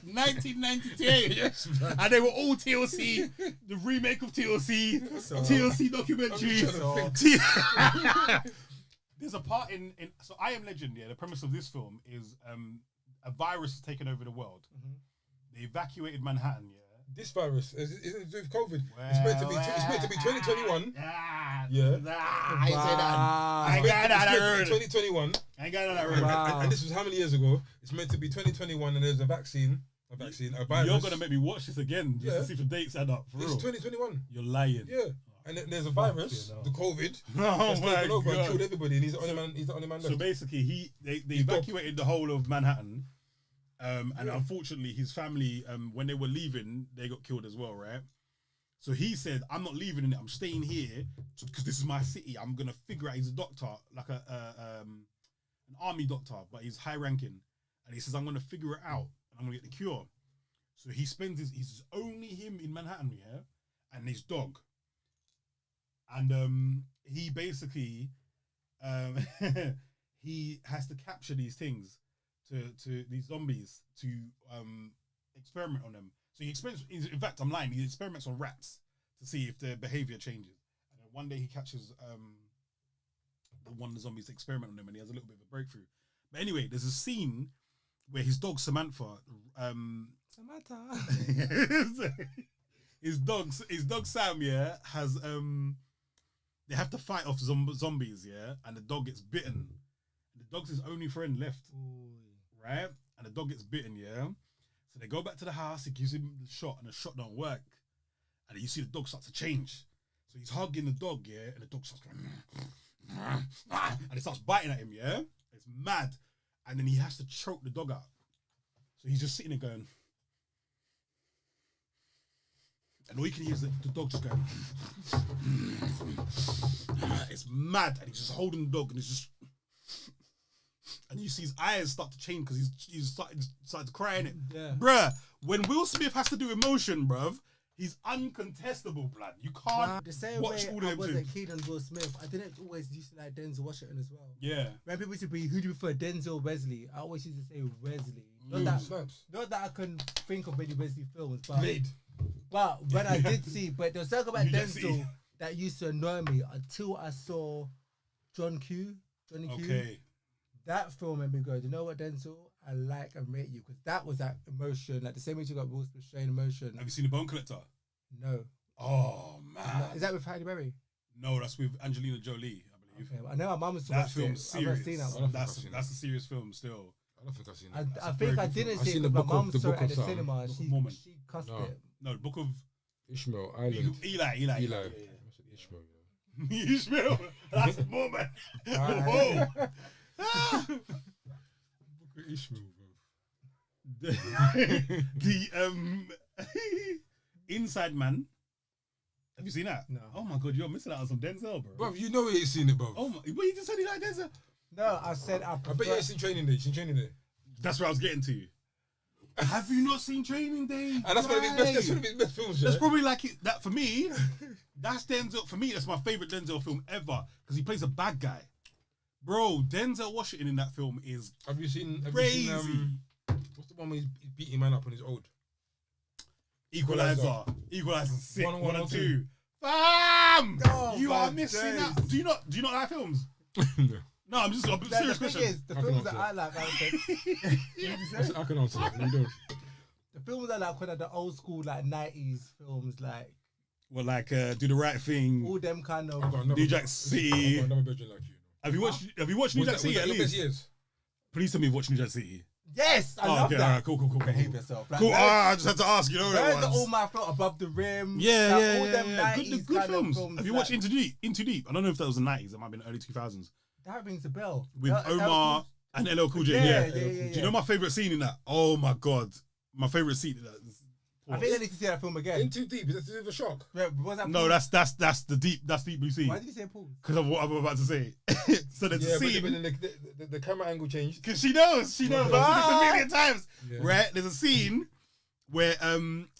1998. Yes, and they were all TLC. The remake of TLC, TLC documentary. There's a part in so I Am Legend. Yeah, the premise of this film is a virus has taken over the world. They evacuated Manhattan. Yeah. This virus isn't it with COVID? It's meant to be 2021. Yeah. I ain't say that. I got that. 2021. I got that. And this was how many years ago? It's meant to be 2021, and there's a vaccine, a virus. You're gonna make me watch this again just to see if the dates add up. For it's real. 2021. You're lying. Yeah. And then there's a virus, the COVID, Oh that's my taken over and god. killed everybody, and he's the only man. He's the only man left. So basically, they evacuated the whole of Manhattan, and unfortunately, his family, when they were leaving, they got killed as well, right? So he said, "I'm not leaving in it. I'm staying here because this is my city. I'm gonna figure out." He's a doctor, like an army doctor, but he's high ranking, and he says, "I'm gonna figure it out, and I'm gonna get the cure." So he spends he's only him in Manhattan, yeah, and his dog, and he basically he has to capture these things to these zombies to experiment on them. So he experiments. In fact, I'm lying. He experiments on rats to see if their behavior changes. And then one day he catches one of the zombies to experiment on them, and he has a little bit of a breakthrough. But anyway, there's a scene where his dog Samantha, his dog Sam, yeah, has they have to fight off zombies, yeah, and the dog gets bitten. The dog's his only friend left, right? And the dog gets bitten, yeah. So they go back to the house. He gives him the shot, and the shot don't work. And then you see the dog start to change. So he's hugging the dog, yeah, and the dog starts going, and it starts biting at him, yeah. It's mad, and then he has to choke the dog out. So he's just sitting there going, and all you can hear is the dog just going. It's mad, and he's just holding the dog, and he's just. And you see his eyes start to change because he's started to cry in it. Yeah. Bruh, when Will Smith has to do emotion, bruv, he's uncontestable, blood. You can't the same watch way all I them wasn't two. keen on Will Smith. I didn't always used to like Denzel Washington as well. Yeah. When people used to be, who do you prefer, Denzel or Wesley? I always used to say Wesley. Not that I can think of many Wesley films, but when I did see, but there was something about Denzel that used to annoy me until I saw Johnny Q. Okay. That film made me go, do you know what, Denzel? I like and rate you, because that was that emotion, like the same way you got Will Smith showing emotion. Have you seen The Bone Collector? No. Oh man. Is that with Halle Berry? No, that's with Angelina Jolie, I believe. Okay, well, I know my mum was that film's serious. I've seen that. That's a serious film still. I don't think I've seen that. I think I didn't see it because my mum saw it at the cinema and she cussed it. No, the Book of Ishmael Island. Eli. Ishmael. Ishmael. That's Mormon. Whoa. Ishmael, bro. The Inside Man. Have you seen that? No. Oh my god, you're missing out on some Denzel, bro. Bro, you know you ain't seen it, bro. Oh my, but you just said you like Denzel. No, I said I bet you ain't seen Training Day. You seen Training Day? That's what I was getting to. Have you not seen Training Day? And that's one of his best films. That's probably like it. That for me, that's Denzel. For me, that's my favorite Denzel film ever because he plays a bad guy. Bro, Denzel Washington in that film is Have you seen crazy. What's the one where he's beating man up when he's old? Equalizer. Equalizer's sick. One and two. Fam! Oh, you are missing out. Do you not like films? No, I'm just a serious question. The thing is, the films that I like, I can answer that. You don't. The films I like when are the old school like 90s films, like Well, like do the right thing. All them kind I've got of. another- New Jack I've City. got another bedroom like you. Have you watched New Jack City at least? Years? Please tell me you've watched New Jack City. Yes, I love okay, that. alright, cool. Behave yourself. Like, Cool. those- I just had to ask. You know Those what are all my films above the rim. Yeah, Like, yeah, all yeah, them yeah. 90s Good kind films. of films. Have you like, watched Into Deep? Into Deep. I don't know if that was the 90s. It might have been early 2000s. That rings a bell. With Omar and LL Cool J. Yeah. Do you know my favorite scene in that? Oh my god, my favorite scene in that. I think I need to see that film again. In Too Deep, is that to do with a shark? Wait, what was that? No, pause? that's the deep blue sea. Why did you say pause? Because of what I'm about to say. So there's a scene. but then the camera angle changed. Because she knows, but I've seen this a million times. Yeah. Right? There's a scene where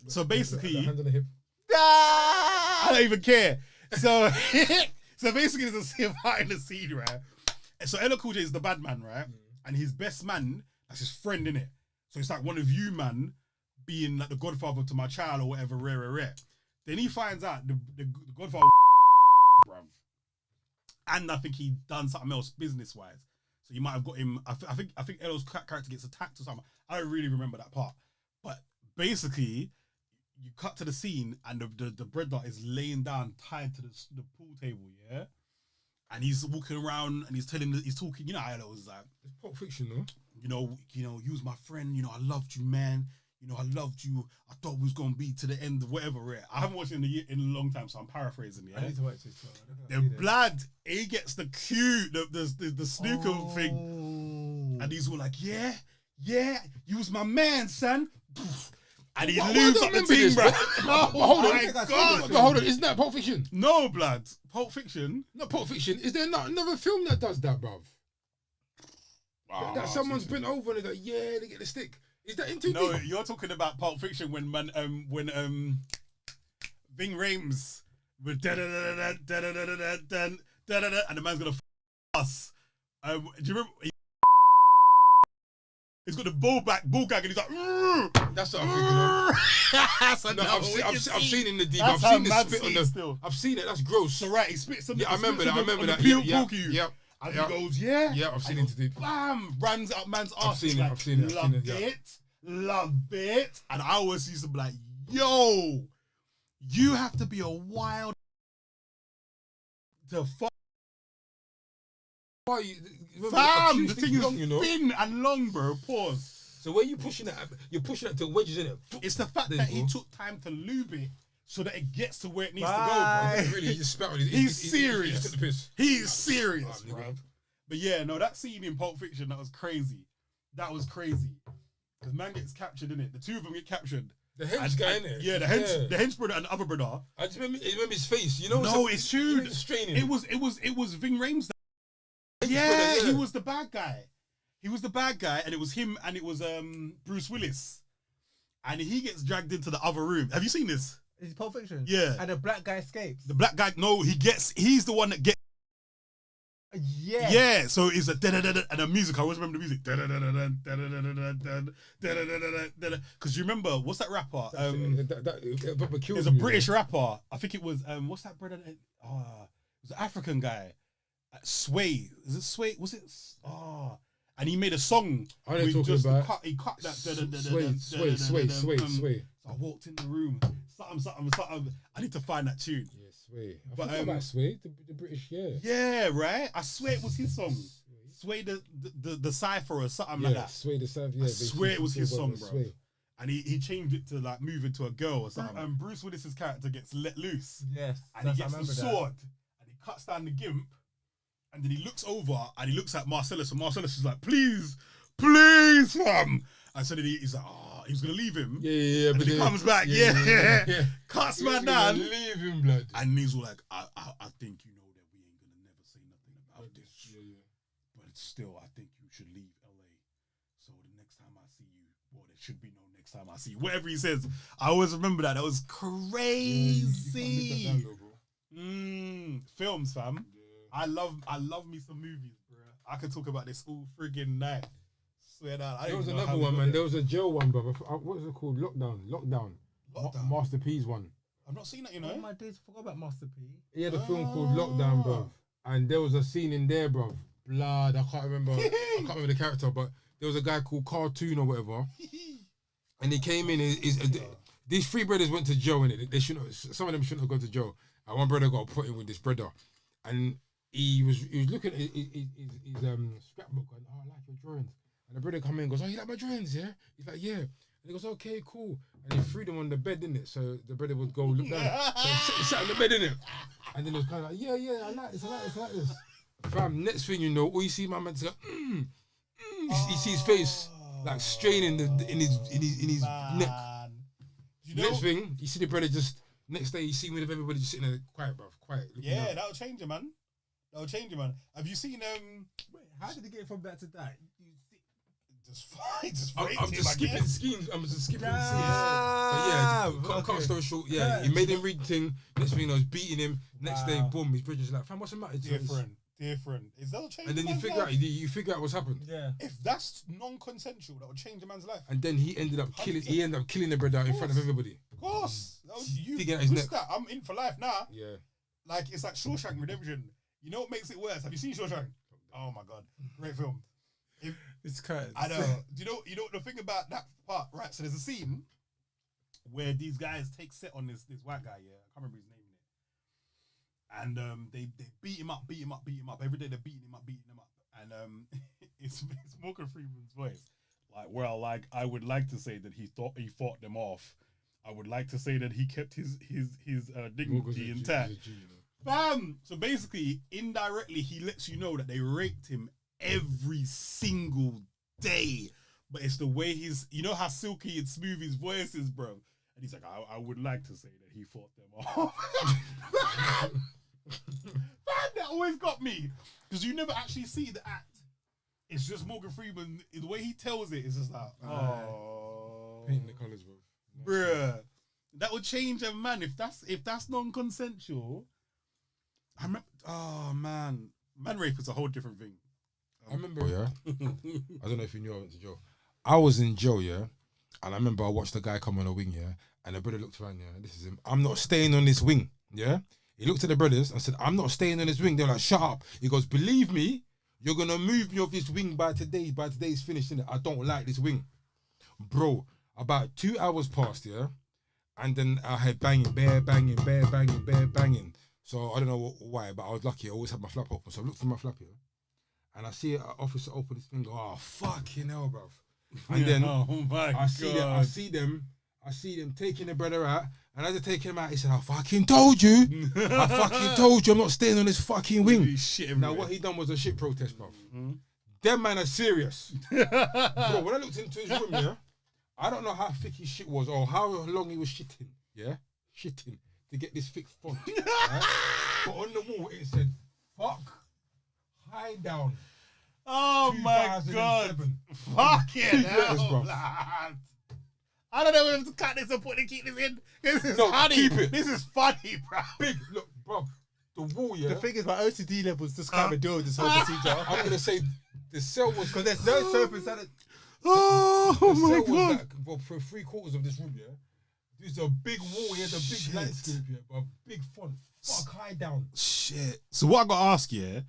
so basically The hand on the hip. I don't even care. So so basically there's a scene behind the scene, right? And so LL Cool J is the bad man, right? And his best man, that's his friend, innit? So it's like one of you, man, being like the godfather to my child or whatever, rare. Then he finds out the godfather, bruv. And I think he done something else business-wise. So you might have got him, I think LL's character gets attacked or something. I don't really remember that part. But basically, you cut to the scene and the breadnut is laying down tied to the pool table, yeah? And he's walking around and he's talking, you know how LL was like, It's Pulp Fiction, though. you know, you was my friend, you know, I loved you, man. You know, I loved you. I thought we was gonna be to the end of whatever. Right? I haven't watched it in a long time, so I'm paraphrasing. Yeah, I need to watch this. the blood. He gets the cue, the snooker thing, and he's all like, "Yeah, you was my man, son." And he lubes up the team, bro. Hold on, my God. hold on. Isn't that Pulp Fiction? No, blood. Pulp Fiction. Not Pulp Fiction. Is there not another film that does that, bruv? That someone's bent over and they're like, yeah, they get the stick. Is that in Too No, Deep? you're talking about Pulp Fiction when Ving Rhames with and the man's gonna us. Do you remember? He's got the bull gag and he's like, That's what I'm thinking of. so No, I've seen in the deep. That's I've seen how the spit on mad the. still. I've seen it. That's gross. So right, he spits something. Yeah, I remember that. Yep. And Yep. he goes, yeah. Yeah, I've seen it too deep. Bam, rams up man's ass. I've seen it. Love it. And I always used to be like, yo, you have to be a wild to fuck. Why you? Fam, the thing is long, you know. thin and long, bro. Pause. So where you pushing it? You're pushing it to wedges in it. It's the fact There that you he go. took time to lube it so that it gets to where it needs Bye. to go, bro. Really, he just spat on it. He's He serious. just took the piss. He's serious, nigga. bro. But yeah, no, that scene in Pulp Fiction, that was crazy. Because man gets captured in it. The two of them get captured. The hench guy in it. Yeah, the hench brother and the other brother. I just remember his face. You know. No, it's true. Straining. It was Ving Rhames. Hench Yeah, brother, he was the bad guy. And it was him, and it was Bruce Willis, and he gets dragged into the other room. Have you seen this? It's Pulp Fiction. Yeah. And the black guy escapes. The black guy. No, he's the one that gets. Yeah. Yeah, so it's a da-da-da-da, and the music, I always remember the music. Because you remember, what's that rapper? There's a British rapper. I think it was, what's that brother? It was an African guy. Sway. Is it Sway? Was it? And he made a song. I know talking about. He cut that. Sway. So I walked in the room. Something. I need to find that tune. Yeah, Sway. I But, forgot about Sway, the British, yeah. Yeah, right? I swear it was his song. Sway the cipher or something Yeah, like that. Sway the Savage. Yeah, I swear it was his song, bro. Sway. And he changed it to like move into a girl or something. And Bruce Willis's character gets let loose. Yes. And he gets the sword and he cuts down the gimp. And then he looks over and he looks at Marcellus. And Marcellus is like, please, fam. And so then he's like, he was going to leave him. Yeah. And then he comes back, yeah. Cuts man down. Leave him, blood. And he's all like, I think you know that we ain't going to never say nothing about this. Yeah. But still, I think you should leave LA. So the next time I see you, well, there should be no next time I see you. Whatever he says, I always remember that. That was crazy. Films, fam. Yeah. I love me some movies, bro. I could talk about this all friggin' night. Swear that. There was another one, man. There was a jail one, brother. What was it called? Lockdown. Master P's one. I've not seen that, you know. Oh my days, forgot about Master P. He had a film called Lockdown, bro. And there was a scene in there, bro. Blood. I can't remember the character, but there was a guy called Cartoon or whatever. And he came in. These 3 brothers went to jail, innit? They shouldn't. Some of them shouldn't have gone to jail. And one brother got put in with this brother, and he was looking at his scrapbook going, "Oh, I like your drawings." And the brother come in and goes, "Oh, you like my drawings, yeah?" He's like, "Yeah." And he goes, "Okay, cool." And he threw them on the bed, didn't it? So the brother would go look down. So he sat on the bed, didn't it? And then it was kind of like, "Yeah, I like this, I like this." Fam, next thing you know, all you see my man go, You see his face like straining in his neck. You know, Next thing, you see the brother just. Next day, you see me with everybody just sitting there quiet, bruv, quiet. Yeah, that'll change it, man. That'll change it, man. Have you seen Wait, how did he get from that to that? Just fine, I'm just skipping schemes. I'm just skipping scenes. Nah, But yeah, cut story short. Yeah, he made him read the thing. Next thing, I was beating him. Next day, boom, his brother's like, "Fam, what's the matter?" different. Is that'll change? And then man's life? you figure out what's happened. Yeah. If that's non-consensual, that will change a man's life. And then he ended up killing. He ended up killing the brother in front of everybody. Of course, you Digging at his neck. that. I'm in for life now. Yeah. Like it's like Shawshank Redemption. You know what makes it worse? Have you seen Shawshank? Oh my god, great film. It's curtains. I know. Do you know the thing about that part, right? So there's a scene where these guys take set on this white guy. Yeah, I can't remember his name. And they beat him up. Every day they're beating him up. And it's Morgan Freeman's voice. Like, I would like to say that he fought them off. I would like to say that he kept his dignity intact. Bam! So basically, indirectly, he lets you know that they raped him every single day. But it's the way you know how silky and smooth his voice is, bro. And he's like, I would like to say that he fought them off. Man, that always got me. Because you never actually see the act. It's just Morgan Freeman. The way he tells it is just like, oh. Painting the colours, bro. Bruh. That would change a man. If that's non-consensual. I remember, oh man. Man rape is a whole different thing. I remember, yeah. I don't know if you knew I went to jail. I was in jail, yeah. And I remember I watched the guy come on a wing, yeah. And the brother looked around, yeah. This is him. I'm not staying on this wing, yeah. He looked at the brothers and said, "I'm not staying on this wing." They're like, "Shut up." He goes, "Believe me, you're going to move me off this wing by today. By today's finished, innit? I don't like this wing." Bro, about 2 hours passed, yeah? And then I had banging. So I don't know why, but I was lucky. I always had my flap open. So I looked through my flap here. And I see an officer open his finger. Oh, fucking hell, bruv. And then I see them taking the brother out. And as they take him out, he said, "I fucking told you. I fucking told you I'm not staying on this fucking wing." Now, what he done was a shit protest, bruv. Them man are serious. Bro, when I looked into his room, yeah, I don't know how thick his shit was or how long he was shitting, yeah? Shitting to get this thick font. Right? But on the wall, it said, "Fuck, high down." Oh my god. Fucking hell, lad. I don't know if to cut this or keep this in. This is funny. Keep it. This is funny, bro. Big, look, bro. The wall, yeah. The thing is, my OCD levels just can't be doing this whole procedure. I'm gonna say the cell was because there's no soap inside it. Oh my god. Like, well, for 3/4 of this room, yeah. There's a big wall here, the big landscape here, but a big font. Fuck, high down. Shit. So what I got to ask you, yeah?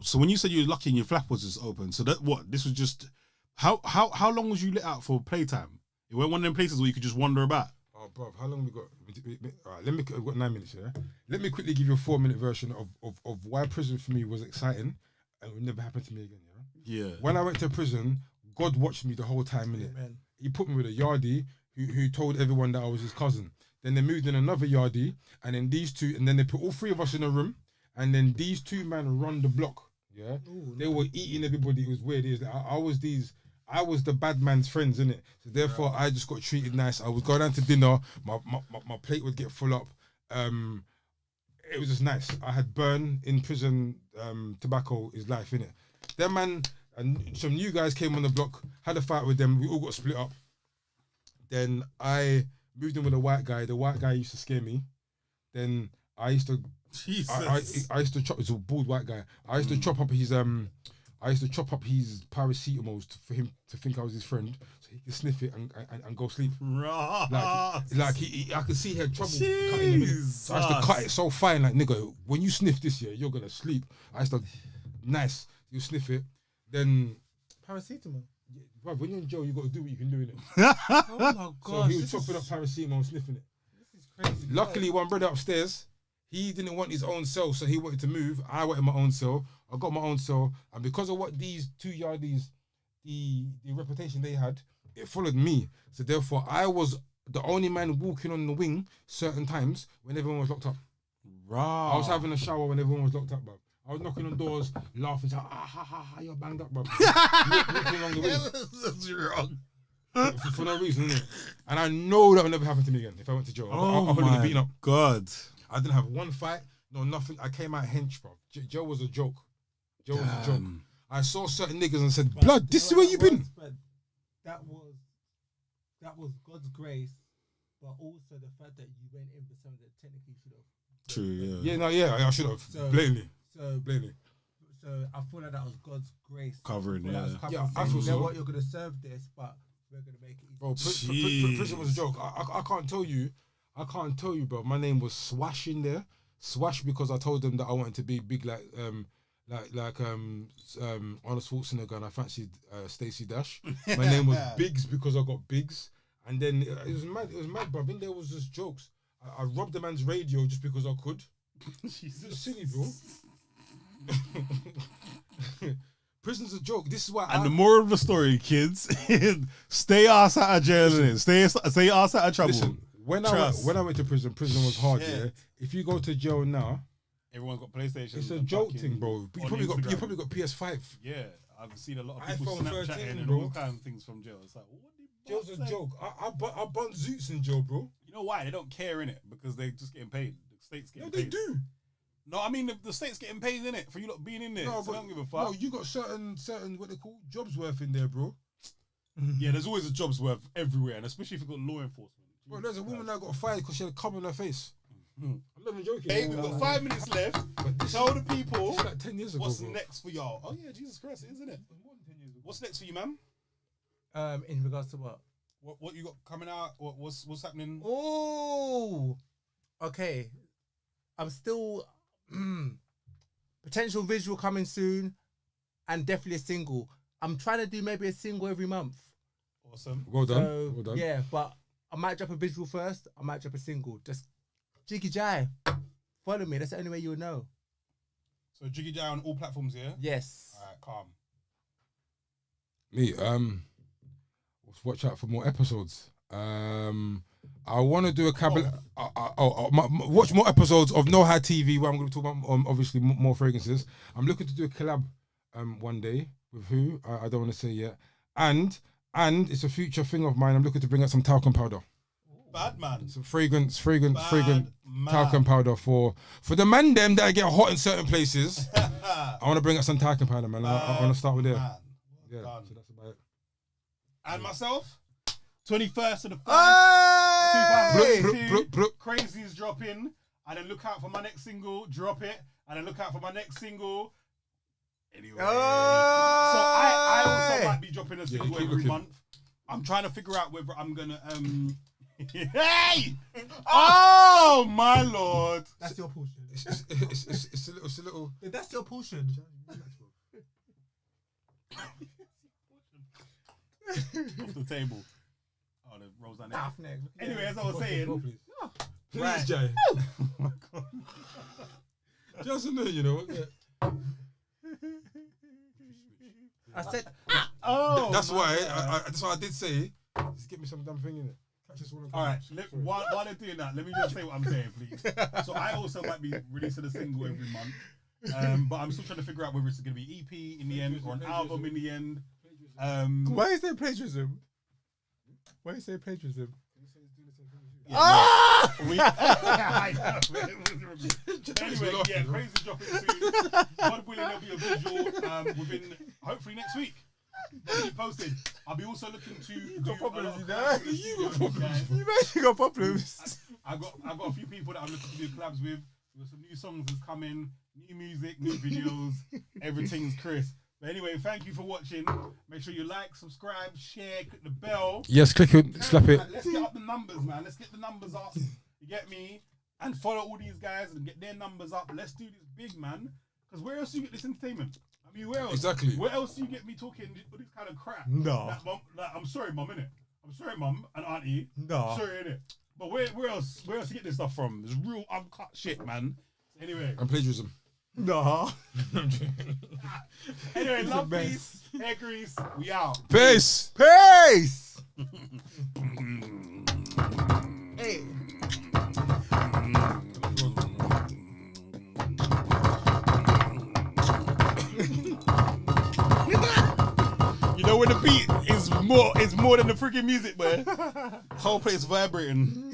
So when you said you were lucky and your flap was just open, so that what? This was just how long was you lit out for playtime? It went one of them places where you could just wander about. Oh, bro, how long we got? All right, we've got 9 minutes, yeah? Let me quickly give you a 4-minute version of why prison for me was exciting and it would never happen to me again, yeah? Yeah. When I went to prison, God watched me the whole time, innit? He put me with a yardie who told everyone that I was his cousin. Then they moved in another yardie, and then these two, and then they put all 3 of us in a room, and then these 2 men run the block, yeah? Ooh, they were eating everybody. It was weird. It was like, I was the bad man's friends, innit? So therefore, I just got treated nice. I would go down to dinner. My plate would get full up. It was just nice. I had burn in prison. Tobacco is life, innit? Them man and some new guys came on the block. Had a fight with them. We all got split up. Then I moved in with a white guy. The white guy used to scare me. Then I used to. Jesus. I used to chop. It's a bald white guy. I used to chop up his paracetamols for him to think I was his friend, so he could sniff it and go sleep. Right. Like I could see he had trouble cutting it. So I used to cut it so fine, like, nigga, when you sniff this year, you're gonna sleep. I used to, nice, you sniff it, then Paracetamol. Bro, when you're in jail, you got to do what you can do in it. Oh my So gosh. he was chopping up paracetamol and sniffing it. This is crazy. Luckily, one brother upstairs, he didn't want his own cell, so he wanted to move. I wanted my own cell. I got my own cell, and because of what these two yardies, the reputation they had, it followed me. So therefore, I was the only man walking on the wing certain times when everyone was locked up. Right. I was having a shower when everyone was locked up, bro. I was knocking on doors, laughing, saying, you're banged up, bro. Walking along the wing. That's wrong. For no reason, innit? And I know that will never happen to me again if I went to jail. I'll probably get beaten up. God. I didn't have one fight, no nothing. I came out hench, bro. Joe was a joke. Joe was a joke. I saw certain niggas and said, blood, this is where you been. That was God's grace, but also the fact that you went in for something that technically should have. True, I should have. Blatantly. Blatantly. So I feel like that was God's grace. Covering, I I feel you know so. what, you're going to serve this, but we're going to make it easy. Bro, prison was a joke. I can't tell you, bro. My name was Swash in there. Swash because I told them that I wanted to be big like Arnold Schwarzenegger and I fancied Stacey Dash. My name was Biggs because I got Biggs. And then it was mad, bro. In there was just jokes. I robbed the man's radio just because I could. Jesus. Silly, bro. Prison's a joke. This is why. And the moral of the story, kids, stay ass out of jail. Stay ass out of trouble. Listen, when I went to prison was hard. Yeah. If you go to jail now, everyone's got PlayStation. It's a joke thing, bro. You probably got PS5. Yeah, I've seen a lot of people iPhone Snapchatting 13, and bro. all kinds of things from jail. It's like, what the Jail's a joke. I bun Zoots in jail, bro. You know why? They don't care in it because they're just getting paid. The state's getting No, paid. they do. No, I mean the state's getting paid in it for you lot being in there. No, so but I don't give a fuck. no, you got certain what they call jobs worth in there, bro. Yeah, there's always a job's worth everywhere, and especially if you've got law enforcement. Bro, there's a woman that got fired because she had a cum on her face. I'm not even joking. Hey, we've got 5 minutes left. Tell the people This is like 10 years ago, what's bro. next for y'all. Oh yeah, Jesus Christ, isn't it? What's next for you, man? In regards to what? What you got coming out? What's happening? Oh, okay. I'm still potential visual coming soon, and definitely a single. I'm trying to do maybe a single every month. Awesome. Well done. So, Well done. yeah, but I might drop a visual first. I might drop a single. Just Jiggy Jai. Follow me. That's the only way you'll know. So Jiggy Jai on all platforms, yeah? Yes. All right, calm. Me, watch out for more episodes. I want to do a cabinet. Watch more episodes of No High TV where I'm going to talk about obviously more fragrances. I'm looking to do a collab one day with who I don't want to say yet, and it's a future thing of mine. I'm looking to bring out some talcum powder. Bad man. Some fragrant man. talcum powder for the man them that get hot in certain places. I want to bring out some talcum powder, man. I want to start with there. Man. Yeah, Done. so that's about it. And myself, 21st of the 1st, 2022, Crazy is dropping, and then look out for my next single, drop it, and then look out for my next single. Anyway, so I also might be dropping a single keep every looking. month. I'm trying to figure out whether I'm gonna hey! Oh my lord! That's your portion. It's a little. That's your portion. Off the table. Oh, the rolls down there. Daft neck. Anyway, as I was saying, Please, Right. Jay. Just a minute, you know. I said, oh, That's my why. God. That's why I did say. Just give me some damn thing in it. All right, while they're doing that, let me just say what I'm saying, please. So I also might be releasing a single every month, but I'm still trying to figure out whether it's going to be EP in the end or an album in the end. why is there plagiarism? Why is there plagiarism? Anyway, yeah, Crazy dropping soon. God willing, there'll be a visual within hopefully next week. Keep posted. I'll be also looking to do problems. You actually got problems. I've got a few people that I'm looking to do collabs with. We've got some new songs that's coming, new music, new videos. Everything's Chris. But anyway, thank you for watching. Make sure you like, subscribe, share, click the bell. Yes, click it, slap it. Let's get up the numbers, man. Let's get the numbers up. You get me? And follow all these guys and get their numbers up. Let's do this big, man. Because where else do you get this entertainment? I mean, where else? Exactly. Where else do you get me talking this kind of crap? No. Like, I'm sorry, mum, innit? I'm sorry, mum and auntie. No. Sorry, innit? But where else? Where else you get this stuff from? It's real uncut shit, man. Anyway. And plagiarism. No. Anyway, love, peace, hair grease. We out. Peace. Peace. Hey. You know when the beat is more than the freaking music, man. Whole place vibrating.